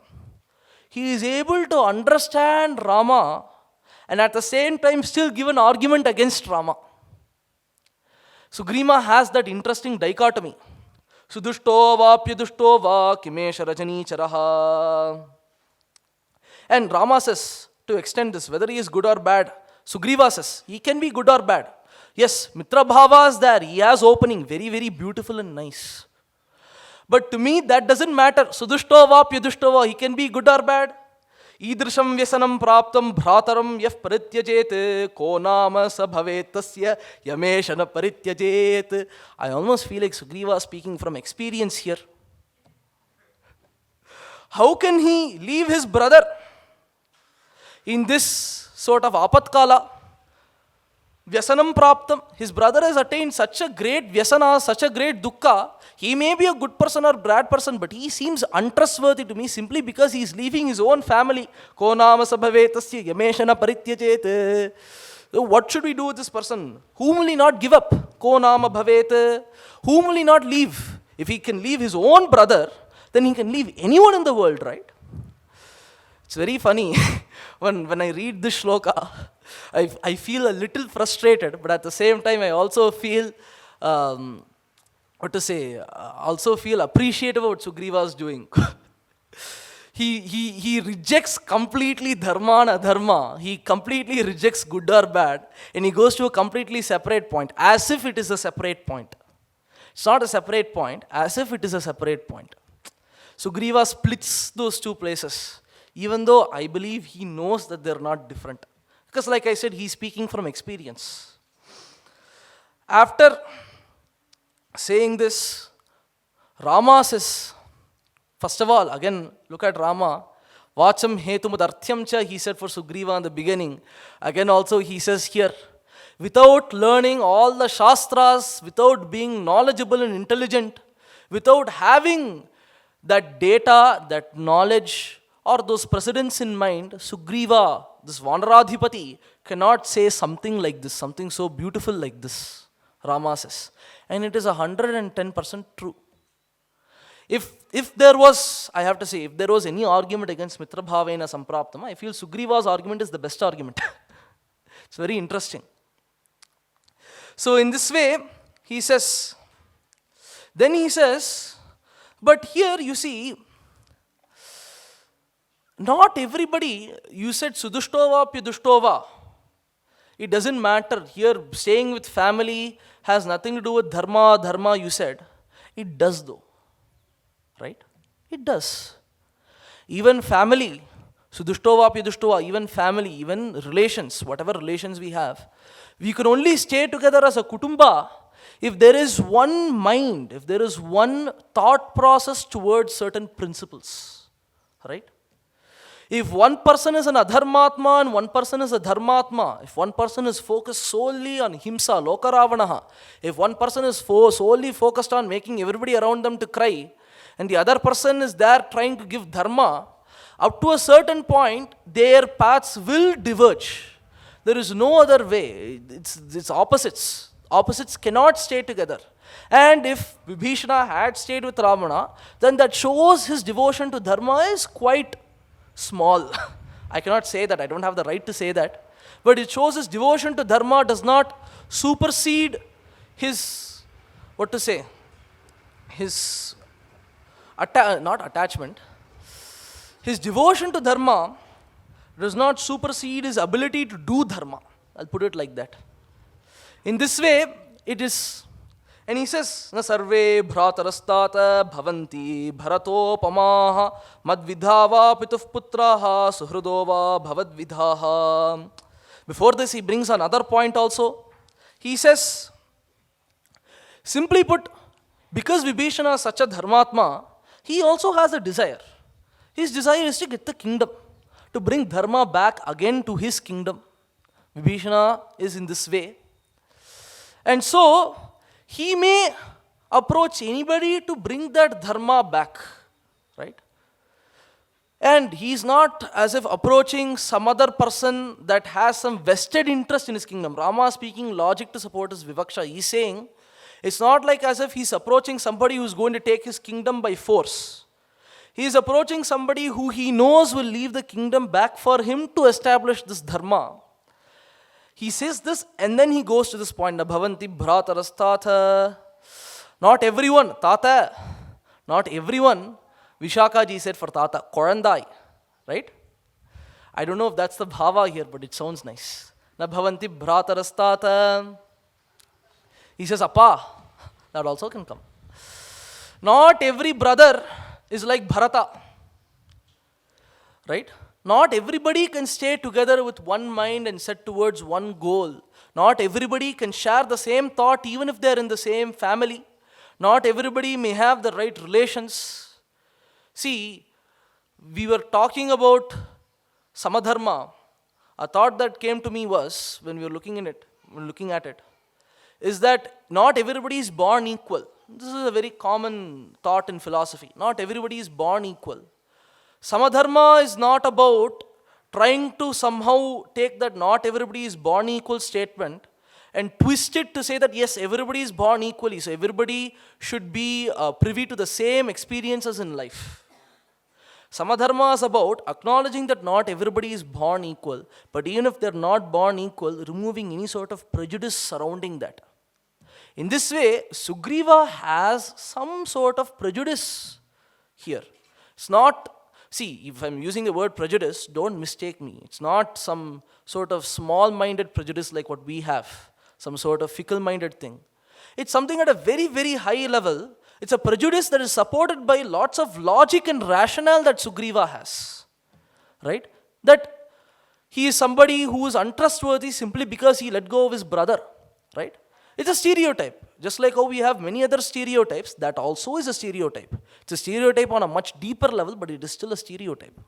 He is able to understand Rama and at the same time still give an argument against Rama. Sugriva has that interesting dichotomy. Sudushto va pyadushto va kimesha rajani charaha. And Rama says, to extend this, whether he is good or bad, Sugriva says, he can be good or bad. Yes, Mitra Bhava is there, he has opening, very, very beautiful and nice. But to me, that doesn't matter. Sudushto va pyadushto va, he can be good or bad. Idrisham vyasanam praptam bhrataram yaf parityajet ko nama sa bhavet tasya yameshana parityajet. I almost feel like Sugriva speaking from experience here. How can he leave his brother in this sort of apatkala? Vyasanam praptam. His brother has attained such a great vyasana, such a great dukkha. He may be a good person or bad person, but he seems untrustworthy to me simply because he is leaving his own family. Ko nama sabhavetasya yameshana parityajete. So what should we do with this person? Whom will he not give up? Ko nama bhavet. Whom will he not leave? If he can leave his own brother, then he can leave anyone in the world, right? It's very funny. when I read this shloka, I feel a little frustrated, but at the same time, I also feel, also feel appreciative of what Sugriva is doing. He rejects completely dharma and adharma. He completely rejects good or bad, and he goes to a completely separate point, as if it is a separate point. It's not a separate point, as if it is a separate point. Sugriva splits those two places, even though I believe he knows that they're not different. Because like I said, he's speaking from experience. After saying this, Rama says, first of all, again, look at Rama. Vacham hetumadarthyam cha, he said for Sugriva in the beginning. Again also he says here, without learning all the shastras, without being knowledgeable and intelligent, without having that data, that knowledge, or those precedents in mind, Sugriva, this Vanaradhipati, cannot say something like this, something so beautiful like this, Rama says. And it is 110% true. If there was, I have to say, if there was any argument against Mitra Bhavena Sampraptama, I feel Sugriva's argument is the best argument. It's very interesting. So in this way, he says, but here you see, not everybody, you said Sudushtova Pyudushtova. It doesn't matter. Here, staying with family has nothing to do with dharma, you said. It does though. Right? It does. Even family, Sudushtova Pyudushtova, even family, even relations, whatever relations we have, we can only stay together as a kutumba if there is one mind, if there is one thought process towards certain principles. Right? If one person is an adharmatma and one person is a dharmatma, if one person is focused solely on himsa, lokaravanaha, if one person is solely focused on making everybody around them to cry, and the other person is there trying to give dharma, up to a certain point, their paths will diverge. There is no other way. It's opposites. Opposites cannot stay together. And if Vibhishana had stayed with Ravana, then that shows his devotion to dharma is quite small. I cannot say that. I don't have the right to say that. But it shows his devotion to dharma does not supersede his, his, not attachment. His devotion to dharma does not supersede his ability to do dharma. I'll put it like that. In this way, it is, and he says, na sarve bhratarastata bhavanti bharatopamaha madvidhava pituh putraha suhridova bhavadvidhaha. Before this, he brings another point also. He says, simply put, because Vibhishana is such a dharmatma, he also has a desire. His desire is to get the kingdom, to bring dharma back again to his kingdom. Vibhishana is in this way. And so, he may approach anybody to bring that dharma back, right? And he is not as if approaching some other person that has some vested interest in his kingdom. Rama speaking logic to support his vivaksha. He is saying, it's not like as if he is approaching somebody who is going to take his kingdom by force. He is approaching somebody who he knows will leave the kingdom back for him to establish this dharma. He says this and then he goes to this point, Bhavanti bhratarasthatha. Not everyone, tata, not everyone, Vishaka ji said for tata, Korandai, right? I don't know if that's the bhava here, but it sounds nice. Na bhavanti bhratarasthatha. He says, Appa, that also can come. Not every brother is like Bharata, right? Not everybody can stay together with one mind and set towards one goal. Not everybody can share the same thought even if they are in the same family. Not everybody may have the right relations. See, we were talking about Samadharma. A thought that came to me was, when we were looking in it, when looking at it, is that not everybody is born equal. This is a very common thought in philosophy. Not everybody is born equal. Samadharma is not about trying to somehow take that not everybody is born equal statement and twist it to say that yes, everybody is born equally, so everybody should be privy to the same experiences in life. Samadharma is about acknowledging that not everybody is born equal, but even if they're not born equal, removing any sort of prejudice surrounding that. In this way, Sugriva has some sort of prejudice here. It's not, see, if I'm using the word prejudice, don't mistake me. It's not some sort of small-minded prejudice like what we have, some sort of fickle-minded thing. It's something at a very, very high level. It's a prejudice that is supported by lots of logic and rationale that Sugriva has. Right? That he is somebody who is untrustworthy simply because he let go of his brother. Right? It's a stereotype. Just like how we have many other stereotypes, that also is a stereotype. It's a stereotype on a much deeper level, but it is still a stereotype.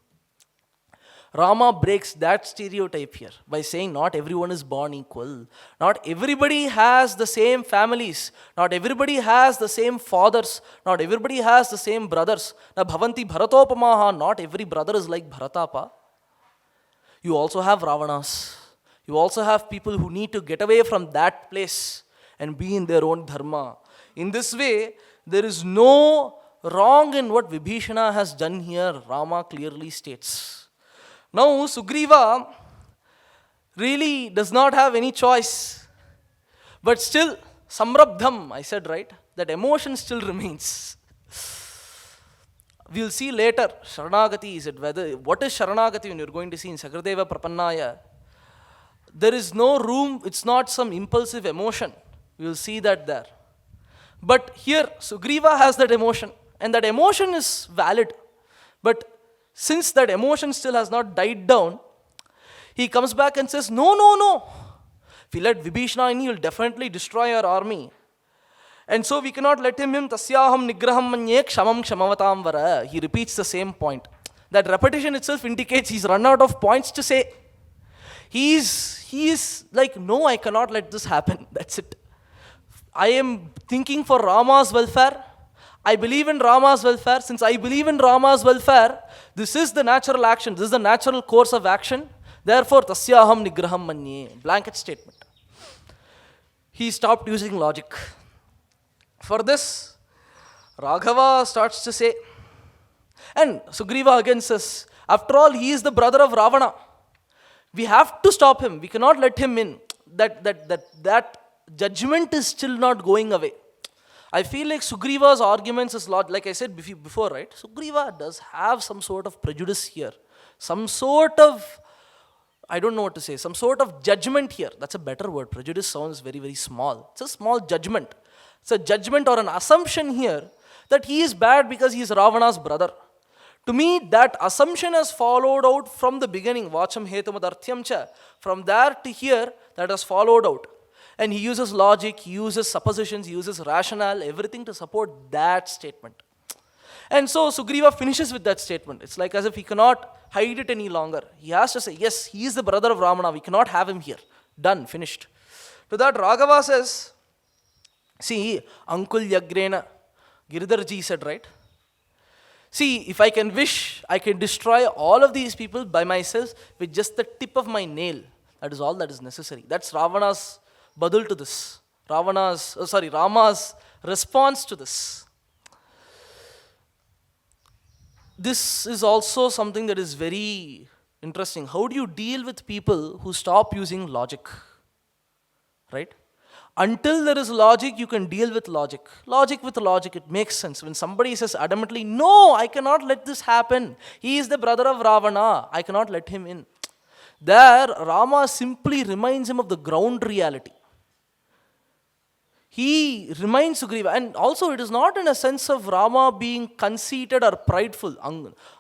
Rama breaks that stereotype here by saying not everyone is born equal. Not everybody has the same families. Not everybody has the same fathers. Not everybody has the same brothers. Na bhavanti bharatopamaha, not every brother is like Bharatapa. You also have Ravanas. You also have people who need to get away from that place and be in their own dharma. In this way, there is no wrong in what Vibhishana has done here, Rama clearly states. Now, Sugriva really does not have any choice. But still, samrabdham, I said right, that emotion still remains. We'll see later, Sharanagati, is it whether, what is Sharanagati when you're going to see in Sagradeva Prapannaya? There is no room, it's not some impulsive emotion. We will see that there. But here, Sugriva has that emotion, and that emotion is valid. But since that emotion still has not died down, he comes back and says, no. If we let Vibhishana in, he will definitely destroy our army. And so we cannot let him tasyaham nigraham manye kshamam kshamavatam vara. He repeats the same point. That repetition itself indicates he's run out of points to say. He is like, no, I cannot let this happen. That's it. I am thinking for Rama's welfare. I believe in Rama's welfare. Since I believe in Rama's welfare, this is the natural action. This is the natural course of action. Therefore, tasyaham nigraham manye. Blanket statement. He stopped using logic. For this, Raghava starts to say, and Sugriva again says, after all, he is the brother of Ravana. We have to stop him. We cannot let him in. That judgment is still not going away. I feel like Sugriva's arguments is like I said before, right? Sugriva does have some sort of prejudice here. Some sort of, I don't know what to say, some sort of judgment here. That's a better word. Prejudice sounds very, very small. It's a small judgment. It's a judgment or an assumption here that he is bad because he is Ravana's brother. To me, that assumption has followed out from the beginning. Vacham hetumadarthyam cha. From there to here, that has followed out. And he uses logic, he uses suppositions, he uses rationale, everything to support that statement. And so Sugriva finishes with that statement. It's like as if he cannot hide it any longer. He has to say, yes, he is the brother of Ramana. We cannot have him here. Done, finished. To that, Raghava says, see, Ankul Yagrena, Giridharji said, right? See, if I can wish, I can destroy all of these people by myself with just the tip of my nail. That is all that is necessary. That's Ravana's badul to this. Rama's response to this. This is also something that is very interesting. How do you deal with people who stop using logic? Right? Until there is logic, you can deal with logic. Logic with logic, it makes sense. When somebody says adamantly, no, I cannot let this happen. He is the brother of Ravana. I cannot let him in. There, Rama simply reminds him of the ground reality. He reminds Sugriva, and also it is not in a sense of Rama being conceited or prideful.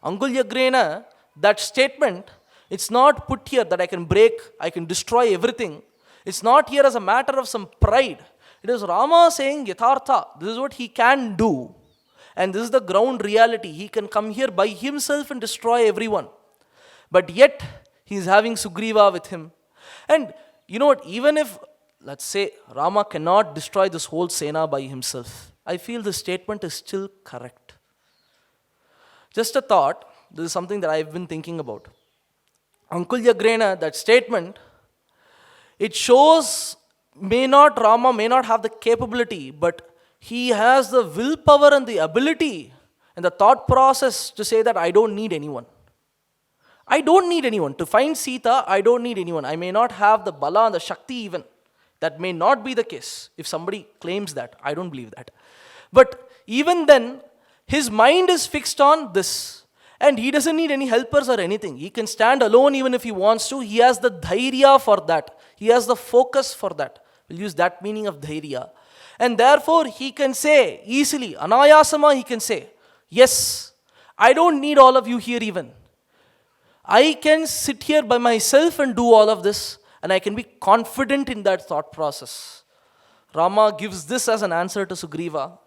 Angulyagrena, that statement, it's not put here that I can break, I can destroy everything. It's not here as a matter of some pride. It is Rama saying, Yathartha, this is what he can do. And this is the ground reality. He can come here by himself and destroy everyone. But yet, he is having Sugriva with him. And you know what, even if let's say Rama cannot destroy this whole Sena by himself. I feel this statement is still correct. Just a thought, this is something that I've been thinking about. Ankulya Grena, that statement, it shows Rama may not have the capability, but he has the willpower and the ability and the thought process to say that I don't need anyone. I don't need anyone. To find Sita, I don't need anyone. I may not have the Bala and the Shakti even. That may not be the case. If somebody claims that, I don't believe that. But even then, his mind is fixed on this. And he doesn't need any helpers or anything. He can stand alone even if he wants to. He has the dhairya for that. He has the focus for that. We'll use that meaning of dhairya. And therefore, he can say easily, anayasama, he can say, yes, I don't need all of you here even. I can sit here by myself and do all of this, and I can be confident in that thought process. Rama gives this as an answer to Sugriva.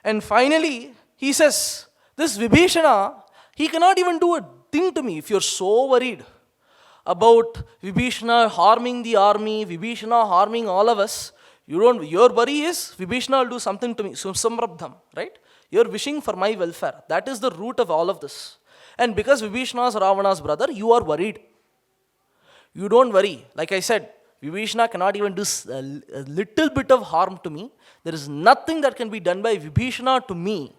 And finally, he says, this Vibhishana, he cannot even do a thing to me. If you're so worried about Vibhishana harming the army, Vibhishana harming all of us, your worry is Vibhishana will do something to me, samrabdham, right? You're wishing for my welfare. That is the root of all of this. And because Vibhishana is Ravana's brother, you are worried. You don't worry. Like I said, Vibhishana cannot even do a little bit of harm to me. There is nothing that can be done by Vibhishana to me.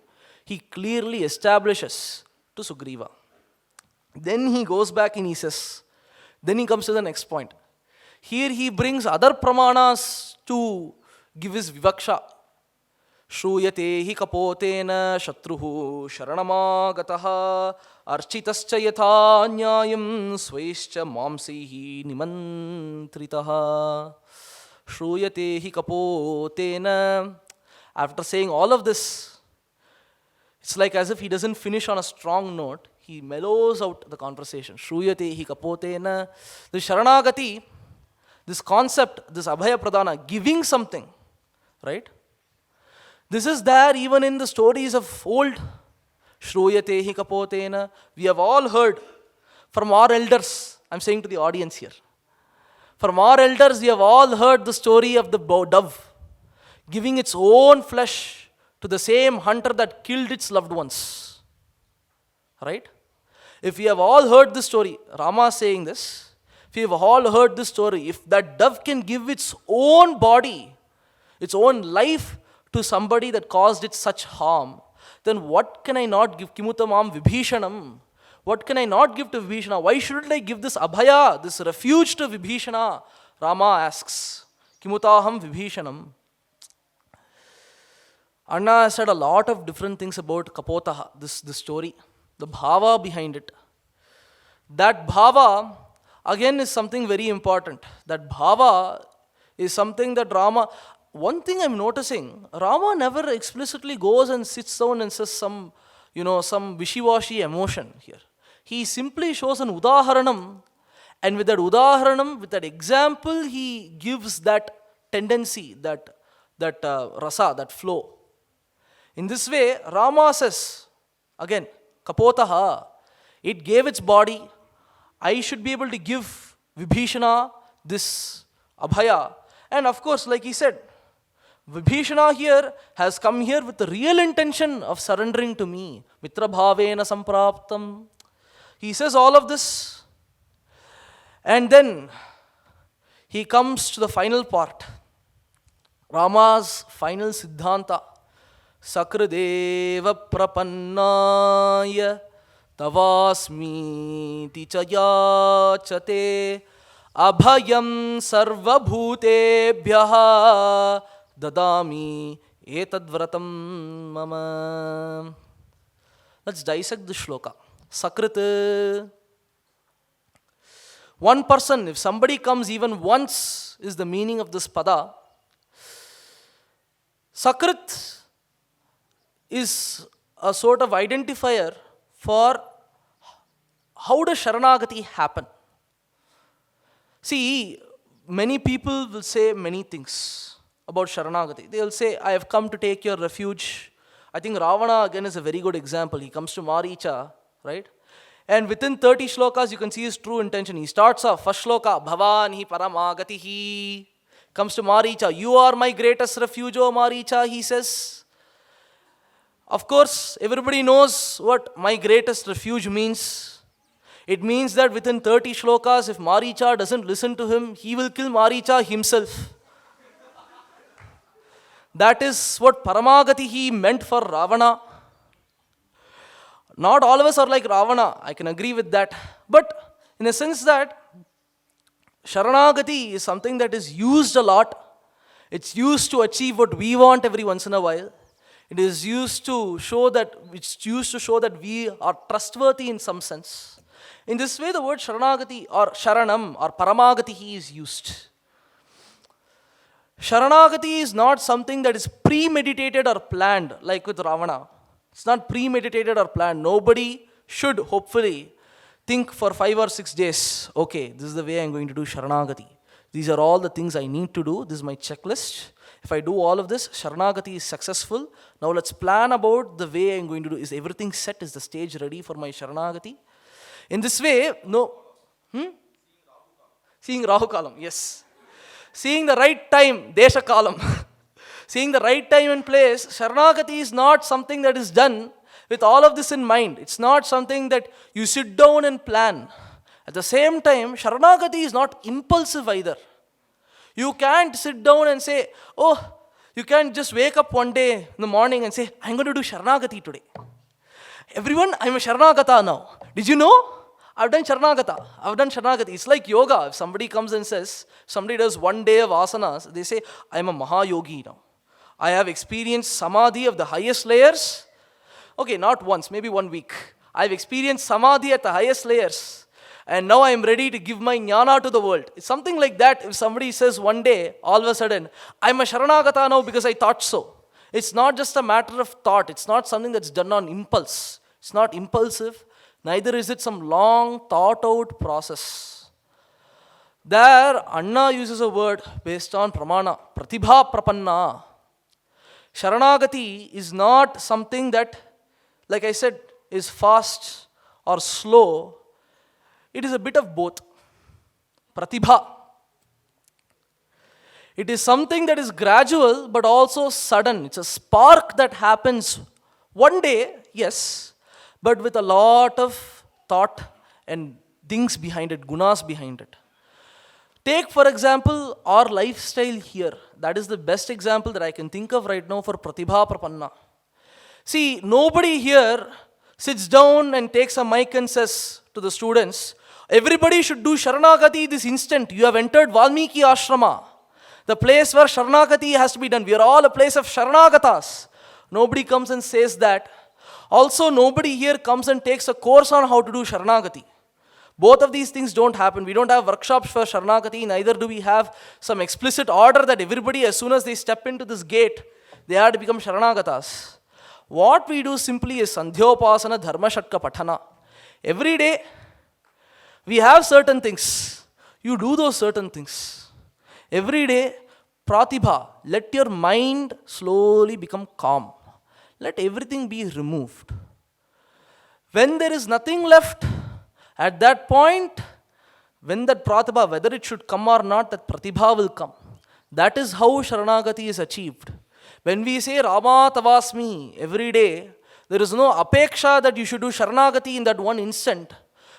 He clearly establishes to Sugriva. Then he goes back and he says, then he comes to the next point. Here he brings other pramanas to give his vivaksha. Shruyate hi kapotena shatruhu sharanamagataha architascha yatha nyayam svaischa mamsihi nimantritaha. Shruyate hi kapotena. After saying all of this, it's like as if he doesn't finish on a strong note. He mellows out the conversation. Shruyate hi kapotena. The Sharanagati, this concept, this Abhaya pradhanama, giving something, right? This is there even in the stories of old. Shruyate hi kapotena. We have all heard from our elders. I'm saying to the audience here. From our elders, we have all heard the story of the dove giving its own flesh to the same hunter that killed its loved ones. Right? If we have all heard this story, Rama is saying this. If we have all heard this story, if that dove can give its own body, its own life to somebody that caused it such harm, then what can I not give? Kimutamam Vibhishanam. What can I not give to Vibhishana? Why shouldn't I give this Abhaya, this refuge to Vibhishana? Rama asks. Kimutaham Vibhishanam. Anna has said a lot of different things about Kapotaha, this story, the bhava behind it. That bhava, again, is something very important. That bhava is something that Rama, one thing I'm noticing, Rama never explicitly goes and sits down and says some wishy-washy emotion here. He simply shows an udaharanam, and with that udaharanam, with that example, he gives that tendency, that rasa, that flow. In this way, Rama says, again, kapotaha, it gave its body. I should be able to give Vibhishana this abhaya. And of course, like he said, Vibhishana here has come here with the real intention of surrendering to me. Mitra bhavena sampraptam. He says all of this. And then he comes to the final part. Rama's final siddhanta. Sakradeva prapannaya tavasmi tichayachate abhayam sarvabhutebhyaha dadami etadvratam mama. Let's dissect the shloka. Sakrit. One person, if somebody comes even once, is the meaning of this pada. Sakrit is a sort of identifier for how does Sharanagati happen. See, many people will say many things about Sharanagati. They will say, I have come to take your refuge. I think Ravana again is a very good example. He comes to Maricha, right? And within 30 shlokas, you can see his true intention. He starts off, first shloka, Bhavani Paramagatihi. Comes to Maricha, you are my greatest refuge, O Maricha, he says. Of course, everybody knows what my greatest refuge means. It means that within 30 shlokas, if Maricha doesn't listen to him, he will kill Maricha himself. That is what Paramagatihi meant for Ravana. Not all of us are like Ravana, I can agree with that. But in the sense that Sharanagati is something that is used a lot. It's used to achieve what we want every once in a while. It is used to show that we are trustworthy in some sense. In this way, the word Sharanagati or Sharanam or Paramagatihi is used. Sharanagati is not something that is premeditated or planned like with Ravana. It's not premeditated or planned. Nobody should hopefully think for 5 or 6 days, okay, this is the way I'm going to do Sharanagati. These are all the things I need to do. This is my checklist. If I do all of this, Sharanagati is successful. Now let's plan about the way I'm going to do. Is everything set? Is the stage ready for my Sharanagati? In this way, no. Seeing Rahu Kalam, yes. Seeing the right time, Desha Kalam. Seeing the right time and place, Sharanagati is not something that is done with all of this in mind. It's not something that you sit down and plan. At the same time, Sharanagati is not impulsive either. You can't sit down and say, oh, you can't just wake up one day in the morning and say, I'm going to do Sharanagati today. Everyone, I'm a Sharanagata now. Did you know? I've done Sharanagati. It's like yoga. If somebody comes and says, somebody does one day of asanas, they say, I'm a Mahayogi now. I have experienced Samadhi of the highest layers. Okay, not once, maybe 1 week. I've experienced Samadhi at the highest layers. And now I am ready to give my jnana to the world. It's something like that. If somebody says one day, all of a sudden, I'm a Sharanagata now because I thought so. It's not just a matter of thought. It's not something that's done on impulse. It's not impulsive. Neither is it some long thought out process. There, Anna uses a word based on pramana, pratibha prapanna. Sharanagati is not something that, like I said, is fast or slow. It is a bit of both. Pratibha. It is something that is gradual but also sudden. It's a spark that happens one day, yes, but with a lot of thought and things behind it, gunas behind it. Take, for example, our lifestyle here. That is the best example that I can think of right now for Pratibha Prapanna. See, nobody here sits down and takes a mic and says to the students, everybody should do Sharanagati this instant. You have entered Valmiki Ashrama, the place where Sharanagati has to be done. We are all a place of Sharanagatas. Nobody comes and says that. Also, nobody here comes and takes a course on how to do Sharanagati. Both of these things don't happen. We don't have workshops for Sharanagati, neither do we have some explicit order that everybody, as soon as they step into this gate, they have to become Sharanagatas. What we do simply is Sandhyopasana Dharma Shatka Patana. Every day, we have certain things. You do those certain things. Every day, Pratibha, let your mind slowly become calm. Let everything be removed. When there is nothing left, at that point, when that Pratibha, whether it should come or not, that Pratibha will come. That is how Sharanagati is achieved. When we say Rama Tavasmi every day, there is no apeksha that you should do Sharanagati in that one instant.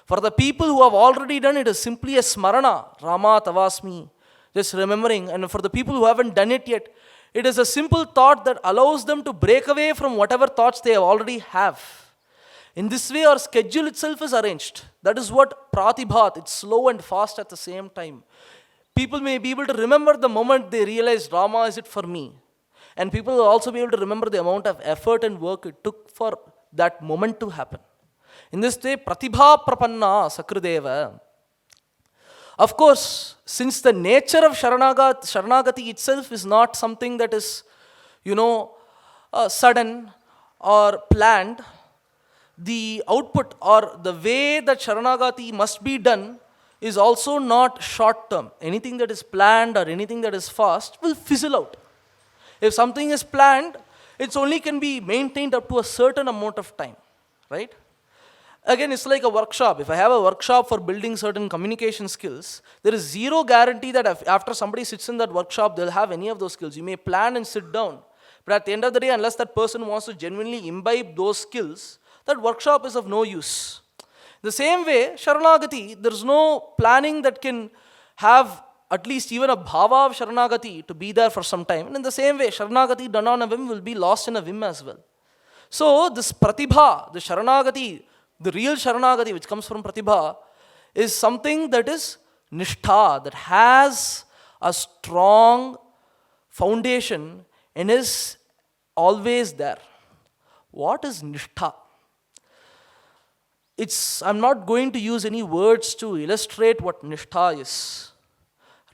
For the people who have already done it, is simply a smarana, Rama Tavasmi, just remembering. And for the people who haven't done it yet, it is a simple thought that allows them to break away from whatever thoughts they already have. In this way, our schedule itself is arranged. That is what Pratibhat, it's slow and fast at the same time. People may be able to remember the moment they realize Rama is it for me. And people will also be able to remember the amount of effort and work it took for that moment to happen. In this way, Pratibha Prapanna Sakrideva. Of course, since the nature of Sharanagati itself is not something that is, sudden or planned, the output or the way that Sharanagati must be done is also not short term. Anything that is planned or anything that is fast will fizzle out. If something is planned, it only can be maintained up to a certain amount of time, right? Again, it's like a workshop. If I have a workshop for building certain communication skills, there is zero guarantee that after somebody sits in that workshop, they'll have any of those skills. You may plan and sit down, but at the end of the day, unless that person wants to genuinely imbibe those skills, that workshop is of no use. The same way, Sharanagati, there's no planning that can have at least even a bhava of Sharanagati to be there for some time. And in the same way, Sharanagati done on a whim will be lost in a whim as well. So this pratibha, the Sharanagati, the real Sharanagati which comes from pratibha, is something that is nishtha, that has a strong foundation and is always there. What is nishtha? I'm not going to use any words to illustrate what nishtha is.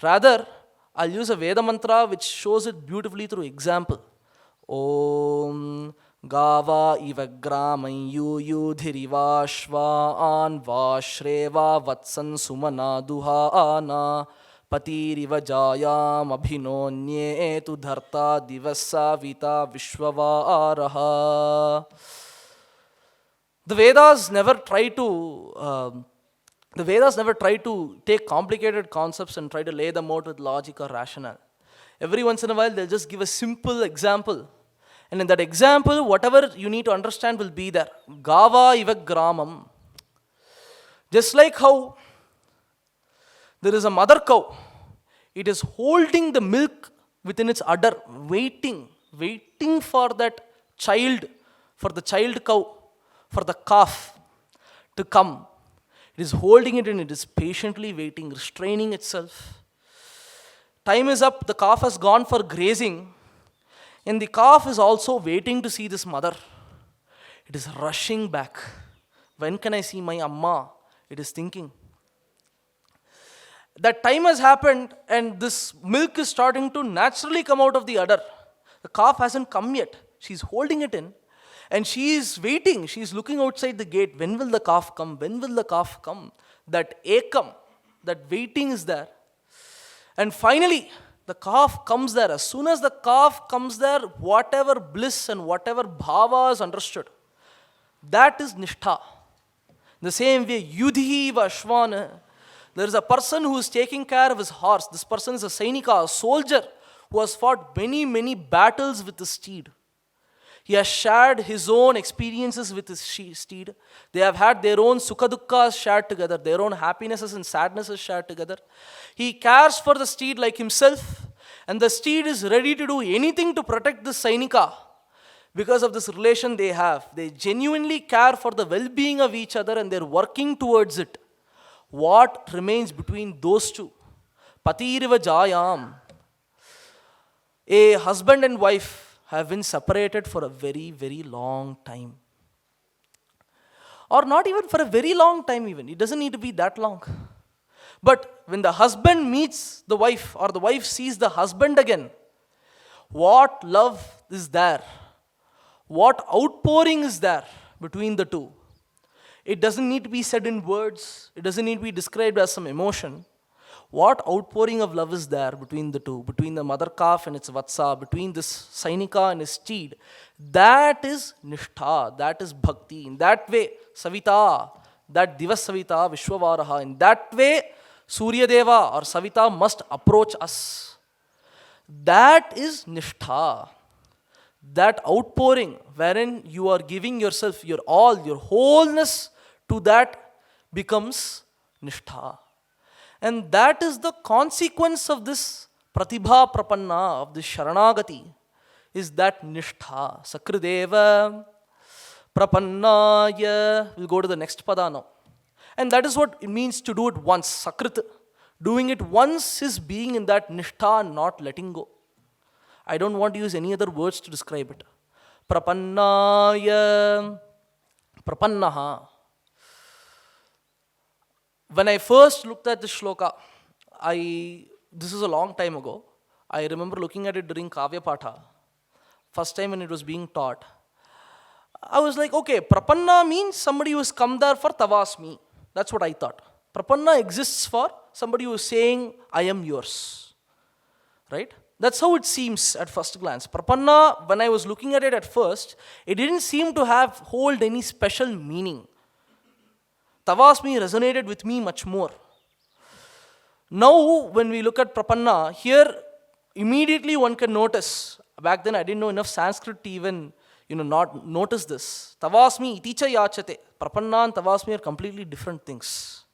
Rather, I'll use a Veda mantra which shows it beautifully through example. Om Gava iva gramam yudhiriva shvaan vashreva vatsan sumana duhana patiriva jayam abhinonye tu dharta divasa vita vishwavaraha. The Vedas never try to take complicated concepts and try to lay them out with logic or rationale. Every once in a while, they'll just give a simple example. And in that example, whatever you need to understand will be there. Gava iva gramam. Just like how there is a mother cow, it is holding the milk within its udder, waiting for that child, for the child cow, for the calf to come. It is holding it and it is patiently waiting, restraining itself. Time is up, the calf has gone for grazing, and the calf is also waiting to see this mother. It is rushing back. When can I see my amma? It is thinking. That time has happened and this milk is starting to naturally come out of the udder. The calf hasn't come yet. She's holding it in. And she is waiting. She is looking outside the gate. When will the calf come? When will the calf come? That ekam, that waiting is there. And finally, the calf comes there. As soon as the calf comes there, whatever bliss and whatever bhava is understood, that is nishtha. The same way, yudhi vashvana. There is a person who is taking care of his horse. This person is a sainika, a soldier who has fought many, many battles with his steed. He has shared his own experiences with his steed. They have had their own sukha dukkha shared together, their own happinesses and sadnesses shared together. He cares for the steed like himself, and the steed is ready to do anything to protect this sainika because of this relation they have. They genuinely care for the well-being of each other and they're working towards it. What remains between those two? Patiriva jayam. A husband and wife have been separated for a very, very long time. Or not even for a very long time even. It doesn't need to be that long. But when the husband meets the wife or the wife sees the husband again, what love is there? What outpouring is there between the two? It doesn't need to be said in words. It doesn't need to be described as some emotion. What outpouring of love is there between the two, between the mother calf and its vatsa, between this sainika and his steed? That is nishtha, that is bhakti. In that way, Savita, that Divas Savita, Vishwavaraha, in that way, Surya Deva or Savita must approach us. That is nishtha. That outpouring wherein you are giving yourself, your all, your wholeness to that becomes nishtha. And that is the consequence of this pratibha prapanna, of this sharanagati, is that nishtha. Sakrideva prapannaya. We'll go to the next pada now. And that is what it means to do it once. Sakrit. Doing it once is being in that nishtha and not letting go. I don't want to use any other words to describe it. Prapannaya. Prapannaha. When I first looked at this shloka, this is a long time ago. I remember looking at it during Kavya Patha. First time when it was being taught. I was like, okay, Prapanna means somebody who has come there for Tavasmi. That's what I thought. Prapanna exists for somebody who is saying, I am yours. Right? That's how it seems at first glance. Prapanna, when I was looking at it at first, it didn't seem to hold any special meaning. Tavasmi resonated with me much more. Now, when we look at prapanna, here immediately one can notice. Back then, I didn't know enough Sanskrit to even not notice this. Tavasmi iticha yachate. Prapanna and tavasmi are completely different things.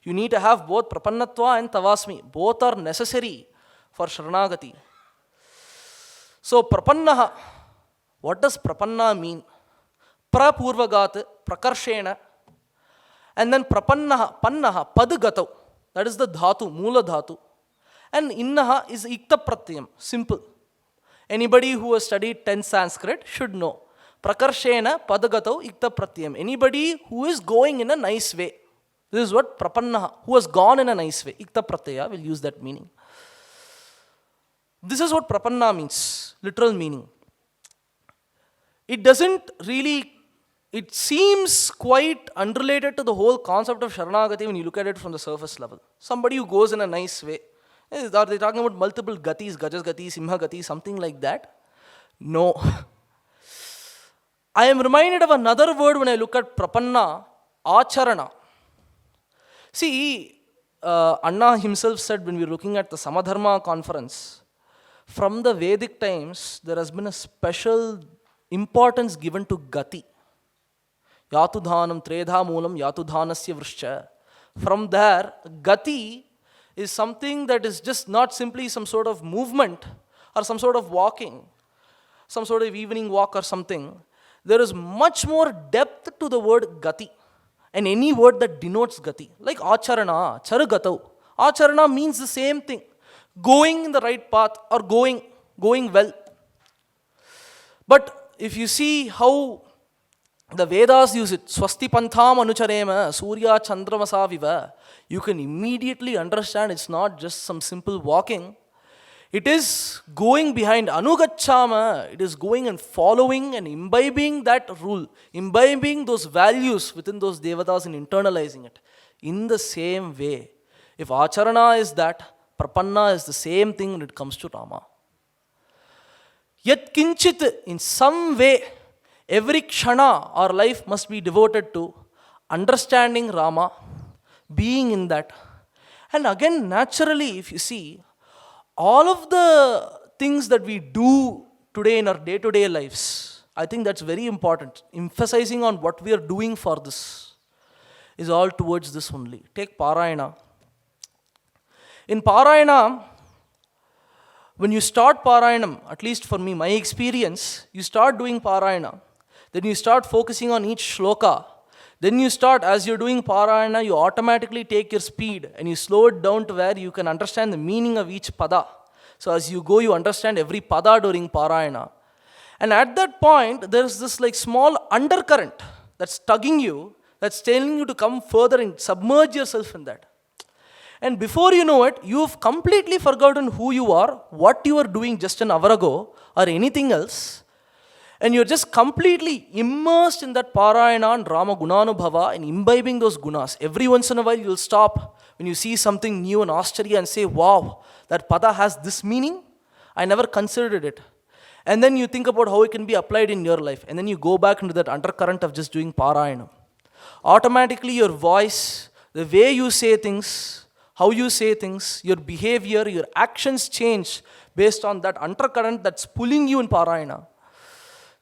You need to have both prapannatva and tavasmi. Both are necessary for Sharanagati. So, prapannaha. What does prapanna mean? Prapurvagat, prakarshena. And then prapannaha, pannaha, padgatau. That is the dhatu, mula dhatu. And innaha is ikta pratyam, simple. Anybody who has studied 10 Sanskrit should know. Prakarshena, padagatau, ikta pratyam. Anybody who is going in a nice way. This is what prapannaha, who has gone in a nice way. Ikta pratyaya will use that meaning. This is what prapanna means, literal meaning. It doesn't really, it seems quite unrelated to the whole concept of Sharanagati when you look at it from the surface level. Somebody who goes in a nice way. Are they talking about multiple gatis, gajas gati, simha gati, something like that? No. I am reminded of another word when I look at prapanna, acharana. See, Anna himself said when we were looking at the Samadharma conference, from the Vedic times, there has been a special importance given to gati. Yatudhanam tredha moolam yatudhanasya vrishcha. From there, gati is something that is just not simply some sort of movement or some sort of walking, some sort of evening walk or something. There is much more depth to the word gati and any word that denotes gati. Like acharana, charugatau. Acharana means the same thing. Going in the right path or going well. But if you see how the Vedas use it, swasti pantham anucharema, surya chandramasa viva, you can immediately understand it's not just some simple walking. It is going behind anugachama, it is going and following and imbibing that rule, imbibing those values within those devatas and internalizing it. In the same way, if acharana is that, prapanna is the same thing when it comes to Rama. Yat kinchit, in some way, every kshana our life must be devoted to understanding Rama, being in that. And again, naturally, if you see, all of the things that we do today in our day-to-day lives, I think that's very important. Emphasizing on what we are doing for this is all towards this only. Take Parayana. In Parayana, when you start Parayanam, at least for me, my experience, you start doing Parayana, then you start focusing on each shloka, then you start, as you're doing Parayana, you automatically take your speed and you slow it down to where you can understand the meaning of each pada. So as you go, you understand every pada during Parayana. And at that point, there's this like small undercurrent that's tugging you, that's telling you to come further and submerge yourself in that. And before you know it, you've completely forgotten who you are, what you were doing just an hour ago, or anything else. And you're just completely immersed in that Parayana and Rama Gunanubhava and imbibing those gunas. Every once in a while, you'll stop when you see something new and Australia and say, wow, that pada has this meaning? I never considered it. And then you think about how it can be applied in your life. And then you go back into that undercurrent of just doing Parayana. Automatically, your voice, the way you say things, how you say things, your behavior, your actions change based on that undercurrent that's pulling you in Parayana.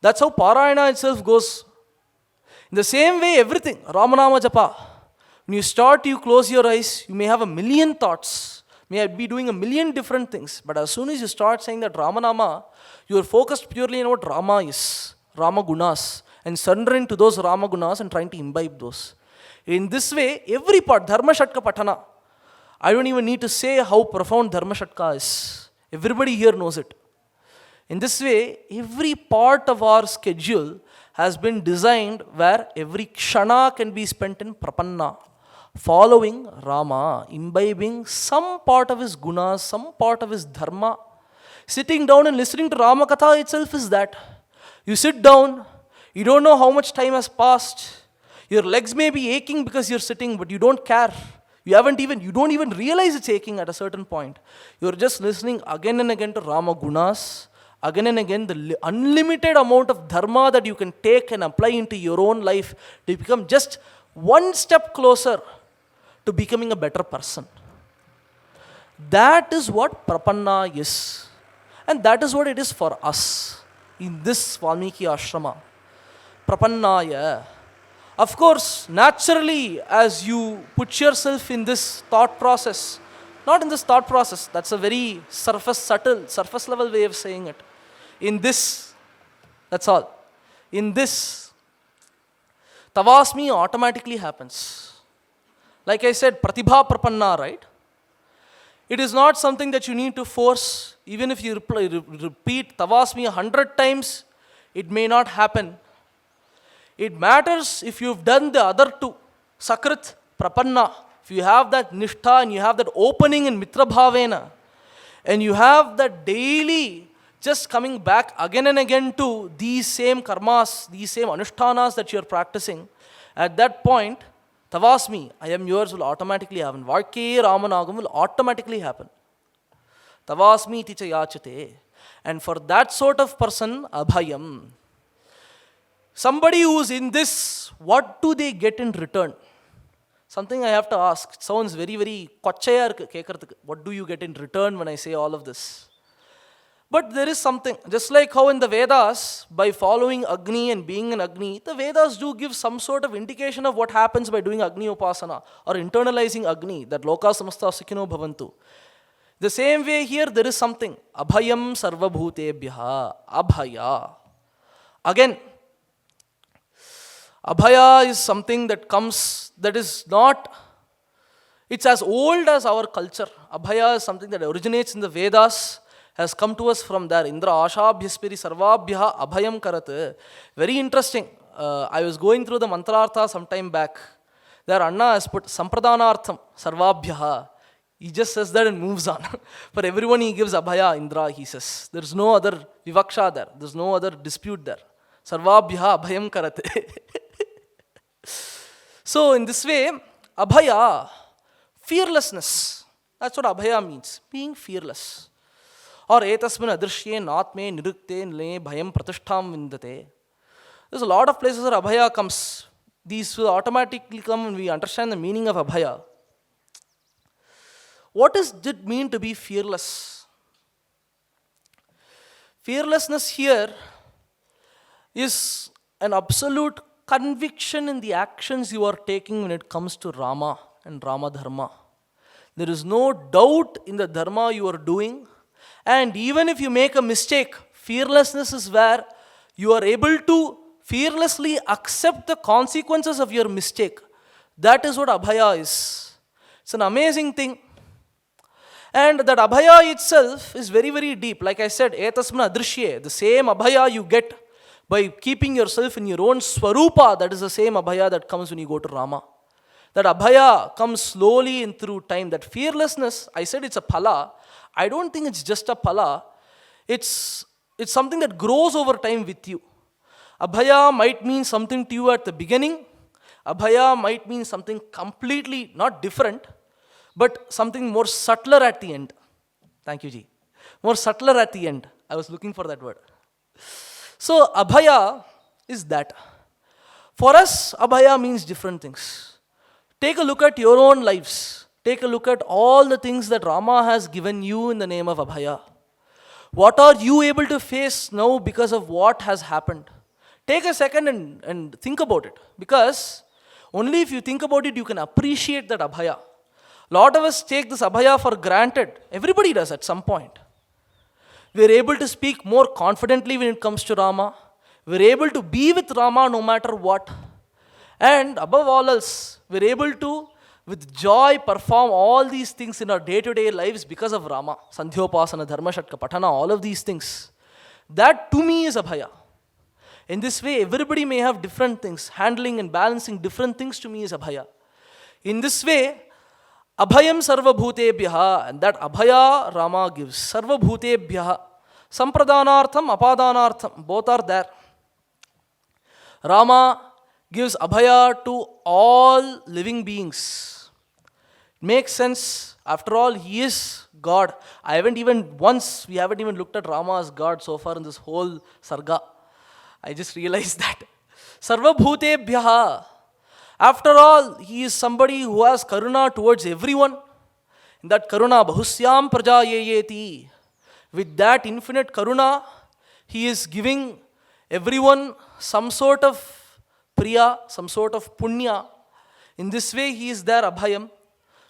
That's how Parayana itself goes. In the same way, everything, Ramanama Japa. When you start, you close your eyes, you may have a million thoughts, may be doing a million different things. But as soon as you start saying that Ramanama, you are focused purely on what Rama is, Rama Gunas, and surrendering to those Rama Gunas and trying to imbibe those. In this way, every part, Dharma Shatka Patana, I don't even need to say how profound Dharma Shatka is. Everybody here knows it. In this way, every part of our schedule has been designed where every kshana can be spent in prapanna, following Rama, imbibing some part of his gunas, some part of his dharma. Sitting down and listening to Rama Katha itself is that. You sit down, you don't know how much time has passed. Your legs may be aching because you're sitting, but you don't care. You don't even realize it's aching at a certain point. You're just listening again and again to Rama Gunas, again and again the unlimited amount of dharma that you can take and apply into your own life to become just one step closer to becoming a better person. That is what prapanna is. And that is what it is for us in this Valmiki ashrama. Prapannaya. Of course, naturally, as you put yourself in this thought process, not in this thought process, that's a very subtle, surface level way of saying it. In this, that's all. In this, Tavasmi automatically happens. Like I said, Pratibha Prapanna, right? It is not something that you need to force. Even if you repeat Tavasmi 100 times, it may not happen. It matters if you've done the other two, Sakrit, Prapanna. If you have that Nishtha and you have that opening in Mitra Bhavena, and you have that daily just coming back again and again to these same karmas, these same anushtanas that you're practicing, at that point, Tavasmi, I am yours will automatically happen. Varke Ramanagam will automatically happen. Tavasmi ticha yachate. And for that sort of person, Abhayam. Somebody who's in this, what do they get in return? Something I have to ask. It sounds very, very kochaya irukku. What do you get in return when I say all of this? But there is something, just like how in the Vedas, by following Agni and being an Agni, the Vedas do give some sort of indication of what happens by doing Agni Upasana or internalizing Agni, that Loka Samasta Sukhino Bhavantu. The same way here, there is something. Abhayam Sarvabhutebhyaha. Abhaya. Again, Abhaya is something that comes, that is not, it's as old as our culture. Abhaya is something that originates in the Vedas, has come to us from there. Indra Ashabhyaspiri Sarvabhyaha Abhayam Karat. Very interesting. I was going through the Mantrartha some time back. There Anna has put Sampradhanartham Sarvabhyaha. He just says that and moves on. For everyone he gives Abhaya, Indra, he says. There is no other Vivaksha there. There is no other dispute there. Sarvabhyaha Abhayam Karat. So in this way, Abhaya, fearlessness. That's what Abhaya means. Being fearless. Or etasmin adrishye natme nirukte nile bhayam pratishtham vindate. There's a lot of places where Abhaya comes. These will automatically come when we understand the meaning of Abhaya. What does it mean to be fearless? Fearlessness here is an absolute conviction in the actions you are taking when it comes to Rama and Rama Dharma. There is no doubt in the Dharma you are doing. And even if you make a mistake, fearlessness is where you are able to fearlessly accept the consequences of your mistake. That is what Abhaya is. It's an amazing thing. And that Abhaya itself is very, very deep. Like I said, etasmana adrishye, the same Abhaya you get by keeping yourself in your own Swarupa, that is the same Abhaya that comes when you go to Rama. That Abhaya comes slowly and through time. That fearlessness, I said it's a phala. I don't think it's just a phala. It's something that grows over time with you. Abhaya might mean something to you at the beginning. Abhaya might mean something completely not different, but something more subtler at the end. Thank you, Ji. More subtler at the end. I was looking for that word. So, Abhaya is that. For us, Abhaya means different things. Take a look at your own lives. Take a look at all the things that Rama has given you in the name of Abhaya. What are you able to face now because of what has happened? Take a second and think about it. Because only if you think about it, you can appreciate that Abhaya. A lot of us take this Abhaya for granted. Everybody does at some point. We are able to speak more confidently when it comes to Rama. We are able to be with Rama no matter what. And above all else, we are able to, with joy, perform all these things in our day-to-day lives because of Rama. Sandhyopasana, Dharma Shatka, Patana, all of these things. That to me is Abhaya. In this way, everybody may have different things. Handling and balancing different things to me is Abhaya. In this way, Abhayam Sarvabhutebhyaha, and that Abhaya Rama gives. Sarvabhutebhyaha. Sampradhanartham, apadhanartham, both are there. Rama gives Abhaya to all living beings. Makes sense. After all, he is God. We haven't even looked at Rama as God so far in this whole sarga. I just realized that. Sarvabhutebhyaha. After all, he is somebody who has karuna towards everyone. That karuna bahusyam prajayayeti. With that infinite karuna, he is giving everyone some sort of priya, some sort of punya. In this way, he is there abhayam,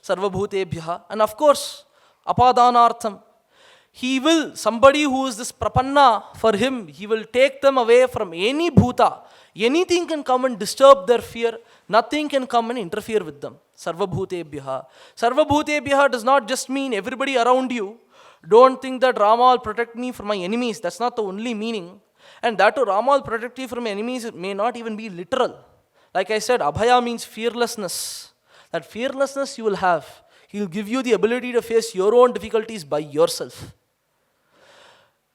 sarvabhutebhyaha. And of course, apadanartham. He will, somebody who is this prapanna, for him, he will take them away from any bhuta. Anything can come and disturb their fear. Nothing can come and interfere with them. Sarvabhutebhyaha. Sarvabhutebhyaha does not just mean everybody around you. Don't think that Rama will protect me from my enemies. That's not the only meaning. And that too, Rama will protect you from enemies, it may not even be literal. Like I said, Abhaya means fearlessness. That fearlessness you will have. He will give you the ability to face your own difficulties by yourself.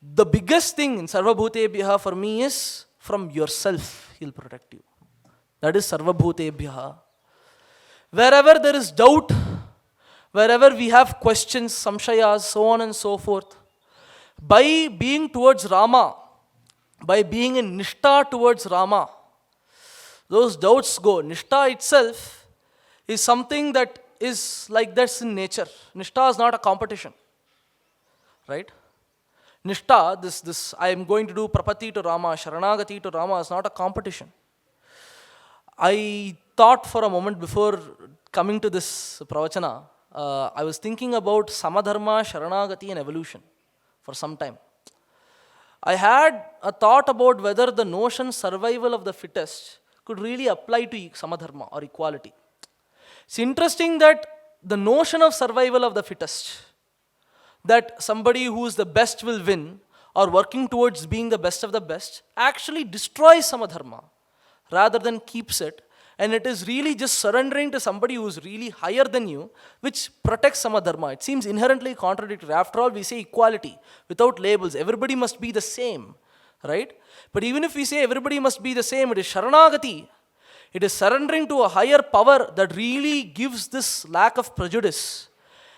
The biggest thing in Sarvabhutebhyaha for me is from yourself he will protect you. That is Sarvabhutebhyaha. Wherever there is doubt, wherever we have questions, samshayas, so on and so forth, by being towards Rama, by being in nishtha towards Rama, those doubts go. Nishtha itself is something that is like this in nature. Nishtha is not a competition. Right? Nishtha, this I am going to do prapati to Rama, Sharanagati to Rama is not a competition. I thought for a moment before coming to this pravachana, I was thinking about samadharma, Sharanagati and evolution for some time. I had a thought about whether the notion survival of the fittest could really apply to samadharma or equality. It's interesting that the notion of survival of the fittest, that somebody who is the best will win, or working towards being the best of the best, actually destroys samadharma rather than keeps it. And it is really just surrendering to somebody who is really higher than you, which protects samadharma. It seems inherently contradictory. After all, we say equality without labels. Everybody must be the same, right? But even if we say everybody must be the same, it is Sharanagati. It is surrendering to a higher power that really gives this lack of prejudice.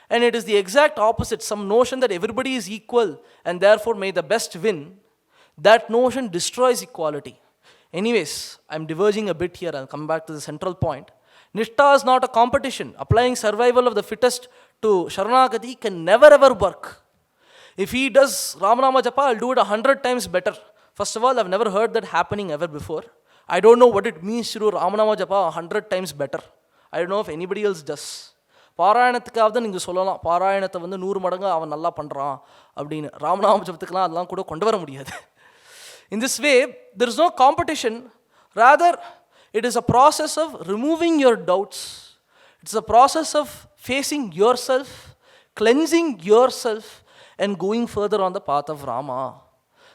And it is the exact opposite, some notion that everybody is equal and therefore may the best win. That notion destroys equality. Anyways, I'm diverging a bit here. I'll come back to the central point. Nishtha is not a competition. Applying survival of the fittest to Sharanagati can never ever work. If he does Ramanama Japa, I'll do it 100 times better. First of all, I've never heard that happening ever before. I don't know what it means to do Ramanama Japa 100 times better. I don't know if anybody else does. பாராயணத்துக்காவது நீங்கள் சொல்லலாம், பாராயணத்தை 100 மடங்கு அவன் நல்லா பண்ணுறான் அப்படின்னு. ராமநாம ஜபத்துக்கெல்லாம் அதெல்லாம் கூட கொண்டு வர முடியாது. In this way, there is no competition. Rather, it is a process of removing your doubts. It's a process of facing yourself, cleansing yourself, and going further on the path of Rama.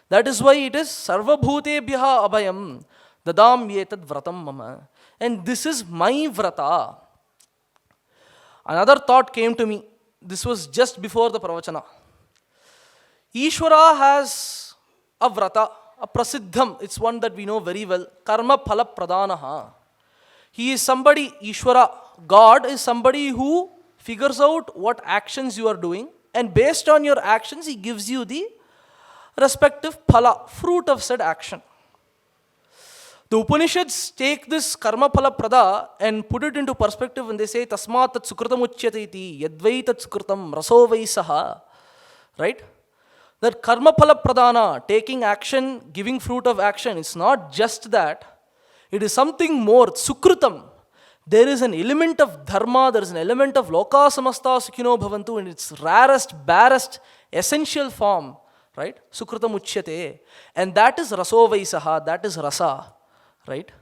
That is why it is Sarvabhutebhyaha abhayam dadam yetad vratam mama. And this is my vrata. Another thought came to me. This was just before the pravachana. Ishvara has a vrata, a prasiddham. It's one that we know very well. Karma phala pradhanama. He is somebody, Ishvara, God is somebody who figures out what actions you are doing, and based on your actions, he gives you the respective phala, fruit of said action. The Upanishads take this karma phala prada and put it into perspective when they say tasmat tat sukritam uchyate iti yadvai tat sukritam raso vai saha. Right? That karma phala pradhana, taking action, giving fruit of action, it's not just that. It is something more. Sukritam. There is an element of dharma, there is an element of loka samasta sukhino bhavantu in its rarest, barest, essential form. Right? Sukritam uchyate. And that is raso vai saha, that is rasa. Right?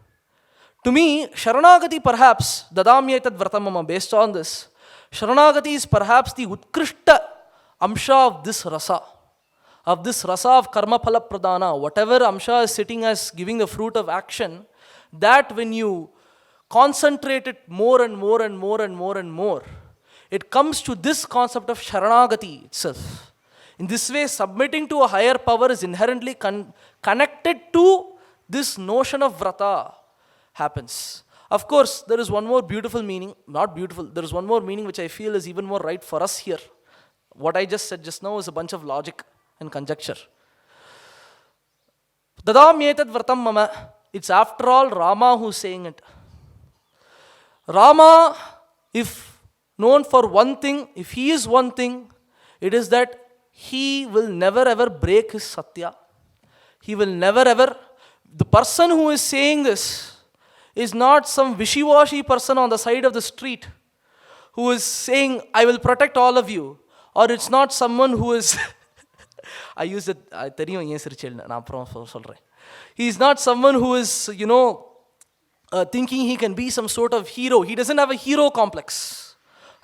To me, Sharanagati perhaps, dadamyetad vratamama, based on this, Sharanagati is perhaps the utkrishta amsha of this rasa of karma phala pradhana. Whatever amsha is sitting as giving the fruit of action, that when you concentrate it more and more and more and more and more, it comes to this concept of Sharanagati itself. In this way, submitting to a higher power is inherently connected to this notion of vrata happens. Of course, there is one more beautiful meaning, not beautiful, there is one more meaning which I feel is even more right for us here. What I just said just now is a bunch of logic and conjecture. Dadam yetad vratam mama. It's after all Rama who's saying it. Rama, if known for one thing, if he is one thing, it is that he will never ever break his satya. He will never ever. The person who is saying this is not some wishy-washy person on the side of the street who is saying, I will protect all of you. Or it's not someone who is. I use it. He is not someone who is, thinking he can be some sort of hero. He doesn't have a hero complex.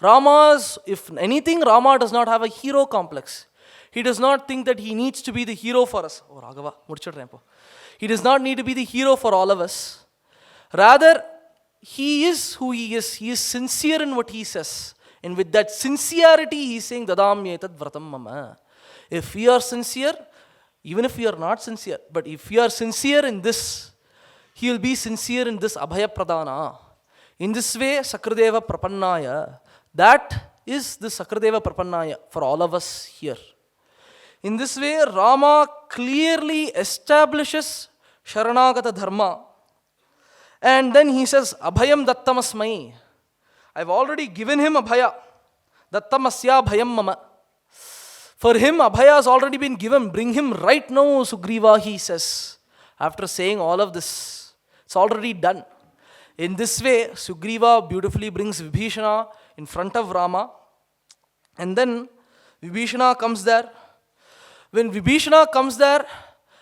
If anything, Rama does not have a hero complex. He does not think that he needs to be the hero for us. Oh, Raghava, he does not need to be the hero for all of us. Rather, he is who he is. He is sincere in what he says. And with that sincerity, he is saying, Dadamyetad vratam mama. If we are sincere, even if we are not sincere, but if we are sincere in this, he will be sincere in this Abhaya pradhanama. In this way, Sakradeva Prapannaya. That is the Sakradeva Prapannaya for all of us here. In this way, Rama clearly establishes Sharanagata dharma. And then he says, Abhayam dattamasmai. I've already given him Abhaya. Dattamasya bhayam mama. For him, Abhaya has already been given. Bring him right now, Sugriva, he says. After saying all of this, it's already done. In this way, Sugriva beautifully brings Vibhishana in front of Rama. And then Vibhishana comes there. When Vibhishana comes there,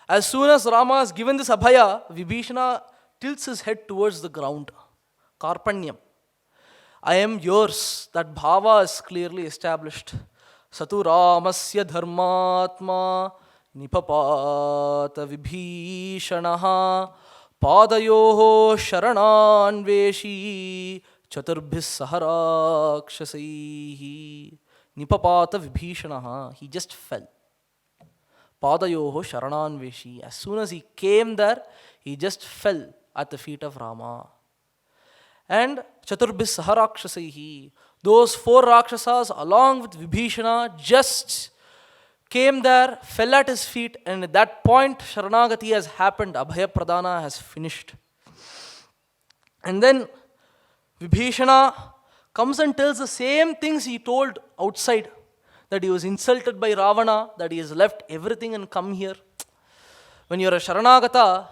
as soon as Rama has given this Abhaya, Vibhishana tilts his head towards the ground. Karpanyam. I am yours. That bhava is clearly established. Satu Ramasya dharmatma nipapata Vibhishanaha padayoho sharananveshi chaturbhis saharakshasaihi. Nipapata Vibhishanaha. He just fell. Padayoho sharananveshi. As soon as he came there, he just fell at the feet of Rama. And chaturbhis saharakshasaihi. Those 4 Rakshasas along with Vibhishana just came there, fell at his feet, and at that point Sharanagati has happened. Abhaya pradhanama has finished. And then Vibhishana comes and tells the same things he told outside. That he was insulted by Ravana, that he has left everything and come here. When you're a Sharanagata,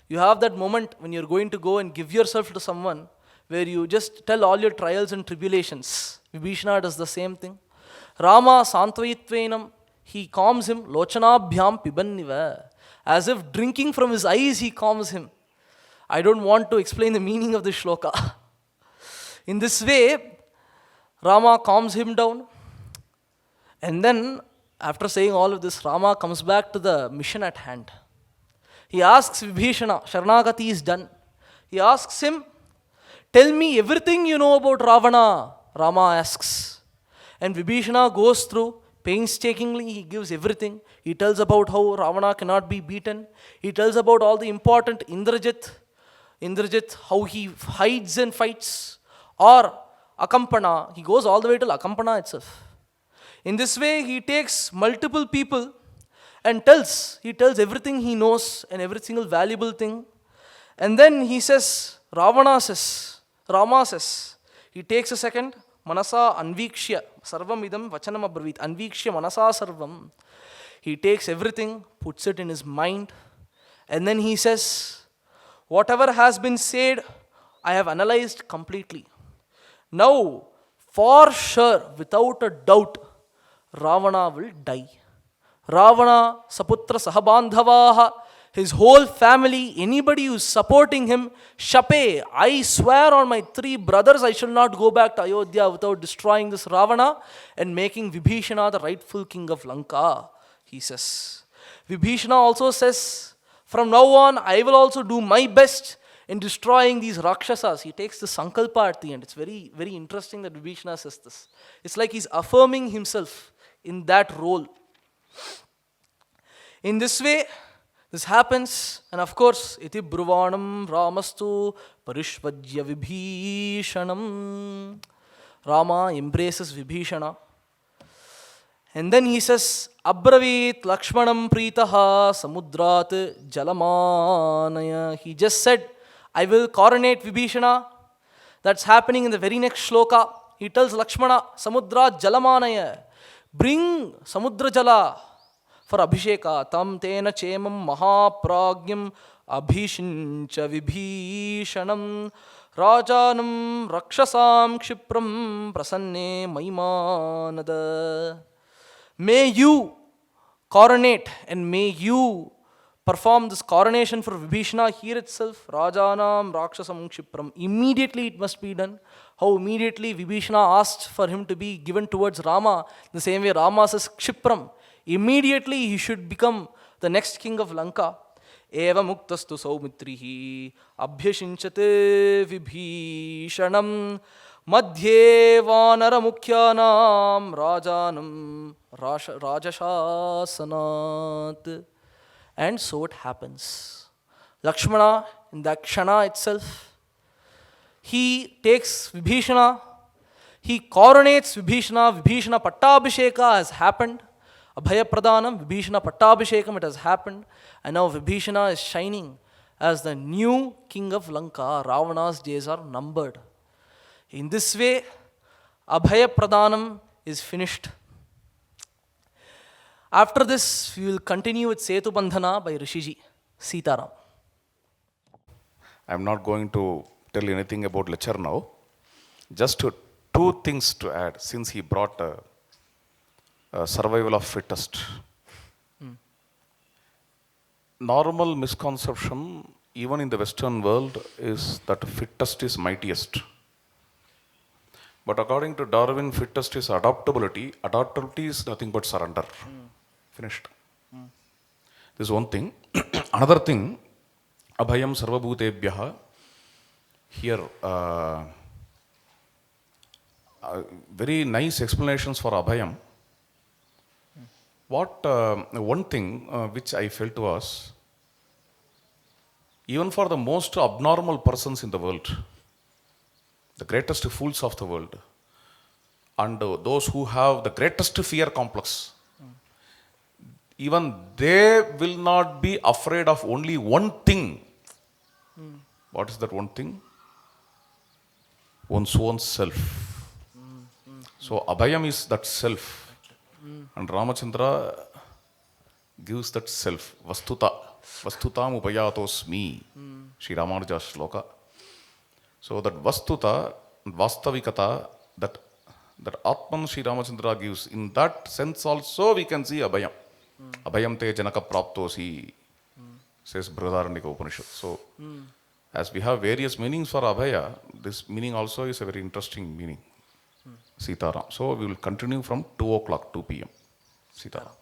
you have that moment when you're going to go and give yourself to someone, where you just tell all your trials and tribulations. Vibhishana does the same thing. Rama santvayitvenam, he calms him, lochanabhyam pibanniva. As if drinking from his eyes, he calms him. I don't want to explain the meaning of this shloka. In this way, Rama calms him down. And then, after saying all of this, Rama comes back to the mission at hand. He asks Vibhishana, Sharanagati is done. He asks him, tell me everything you know about Ravana, Rama asks. And Vibhishana goes through, painstakingly he gives everything. He tells about how Ravana cannot be beaten. He tells about all the important Indrajit, how he hides and fights. Or Akampana, he goes all the way to Akampana itself. In this way, he takes multiple people and he tells everything he knows and every single valuable thing. And then he says, Rama says, he takes a second, manasa anvikshya, sarvam idam vachanam abravit, anvikshya manasa sarvam. He takes everything, puts it in his mind, and then he says, whatever has been said, I have analyzed completely. Now, for sure, without a doubt, Ravana will die. Ravana, Saputra, Sahabandhavaha, his whole family, anybody who is supporting him, Shape, I swear on my 3 brothers, I shall not go back to Ayodhya without destroying this Ravana and making Vibhishana the rightful king of Lanka, he says. Vibhishana also says, from now on, I will also do my best in destroying these Rakshasas. He takes the Sankalpa at the end. It's very, very interesting that Vibhishana says this. It's like he's affirming himself in that role. In this way, this happens, and of course, iti bruvanam ramastu parishvajya vibhishanam. Rama embraces Vibhishana. And then he says, abravit lakshmanam pritaha samudrat jalamanaya. He just said, I will coronate Vibhishana. That's happening in the very next shloka. He tells Lakshmana, Samudra Jalamanaya, bring Samudra Jala for Abhisheka. Tam tena chemam mahapragyam abhishincha vibhishanam rajanam rakshasam kshipram prasanne maimanada. May you coronate and may you perform this coronation for Vibhishana here itself. Rajanam Rakshasam Kshipram. Immediately it must be done. How immediately Vibhishana asked for him to be given towards Rama. The same way Rama says Kshipram. Immediately he should become the next king of Lanka. Eva muktastu saumitrihi abhyashinchate Vibhishanam madhye vanara mukhyanam rajanam rajashasanat. And so it happens. Lakshmana, in that kshana itself, he takes Vibhishana, he coronates Vibhishana. Vibhishana Pattabhisheka has happened. Abhaya pradhanama, Vibhishana Pattabhishekam, it has happened. And now Vibhishana is shining as the new king of Lanka. Ravana's days are numbered. In this way, Abhaya pradhanam is finished. After this, we will continue with Setu Bandhana by Rishiji. Sitaram. I am not going to tell anything about lecture now. Just two things to add, since he brought survival of fittest. Normal misconception, even in the Western world, is that fittest is mightiest. But according to Darwin, fittest is adaptability. Adaptability is nothing but surrender. Finished. This is one thing. Another thing, Abhayam Sarvabhutebhyaha. Here, very nice explanations for Abhayam. One thing which I felt was, even for the most abnormal persons in the world, the greatest fools of the world, and those who have the greatest fear complex, even they will not be afraid of only one thing. What is that one thing? One's own self. So Abhayam is that self. And Ramachandra gives that self. Vastuta. Vastutam upayatosmi. Sri Ramanuja shloka. So that Vastuta, Vastavikata, that Atman Sri Ramachandra gives, in that sense also we can see Abhayam. Abhayam te janaka praptosi, says Brihadaranyaka Upanishad. So, as we have various meanings for Abhaya, this meaning also is a very interesting meaning. Sitaram. So, we will continue from 2 o'clock, 2 p.m. Sitaram.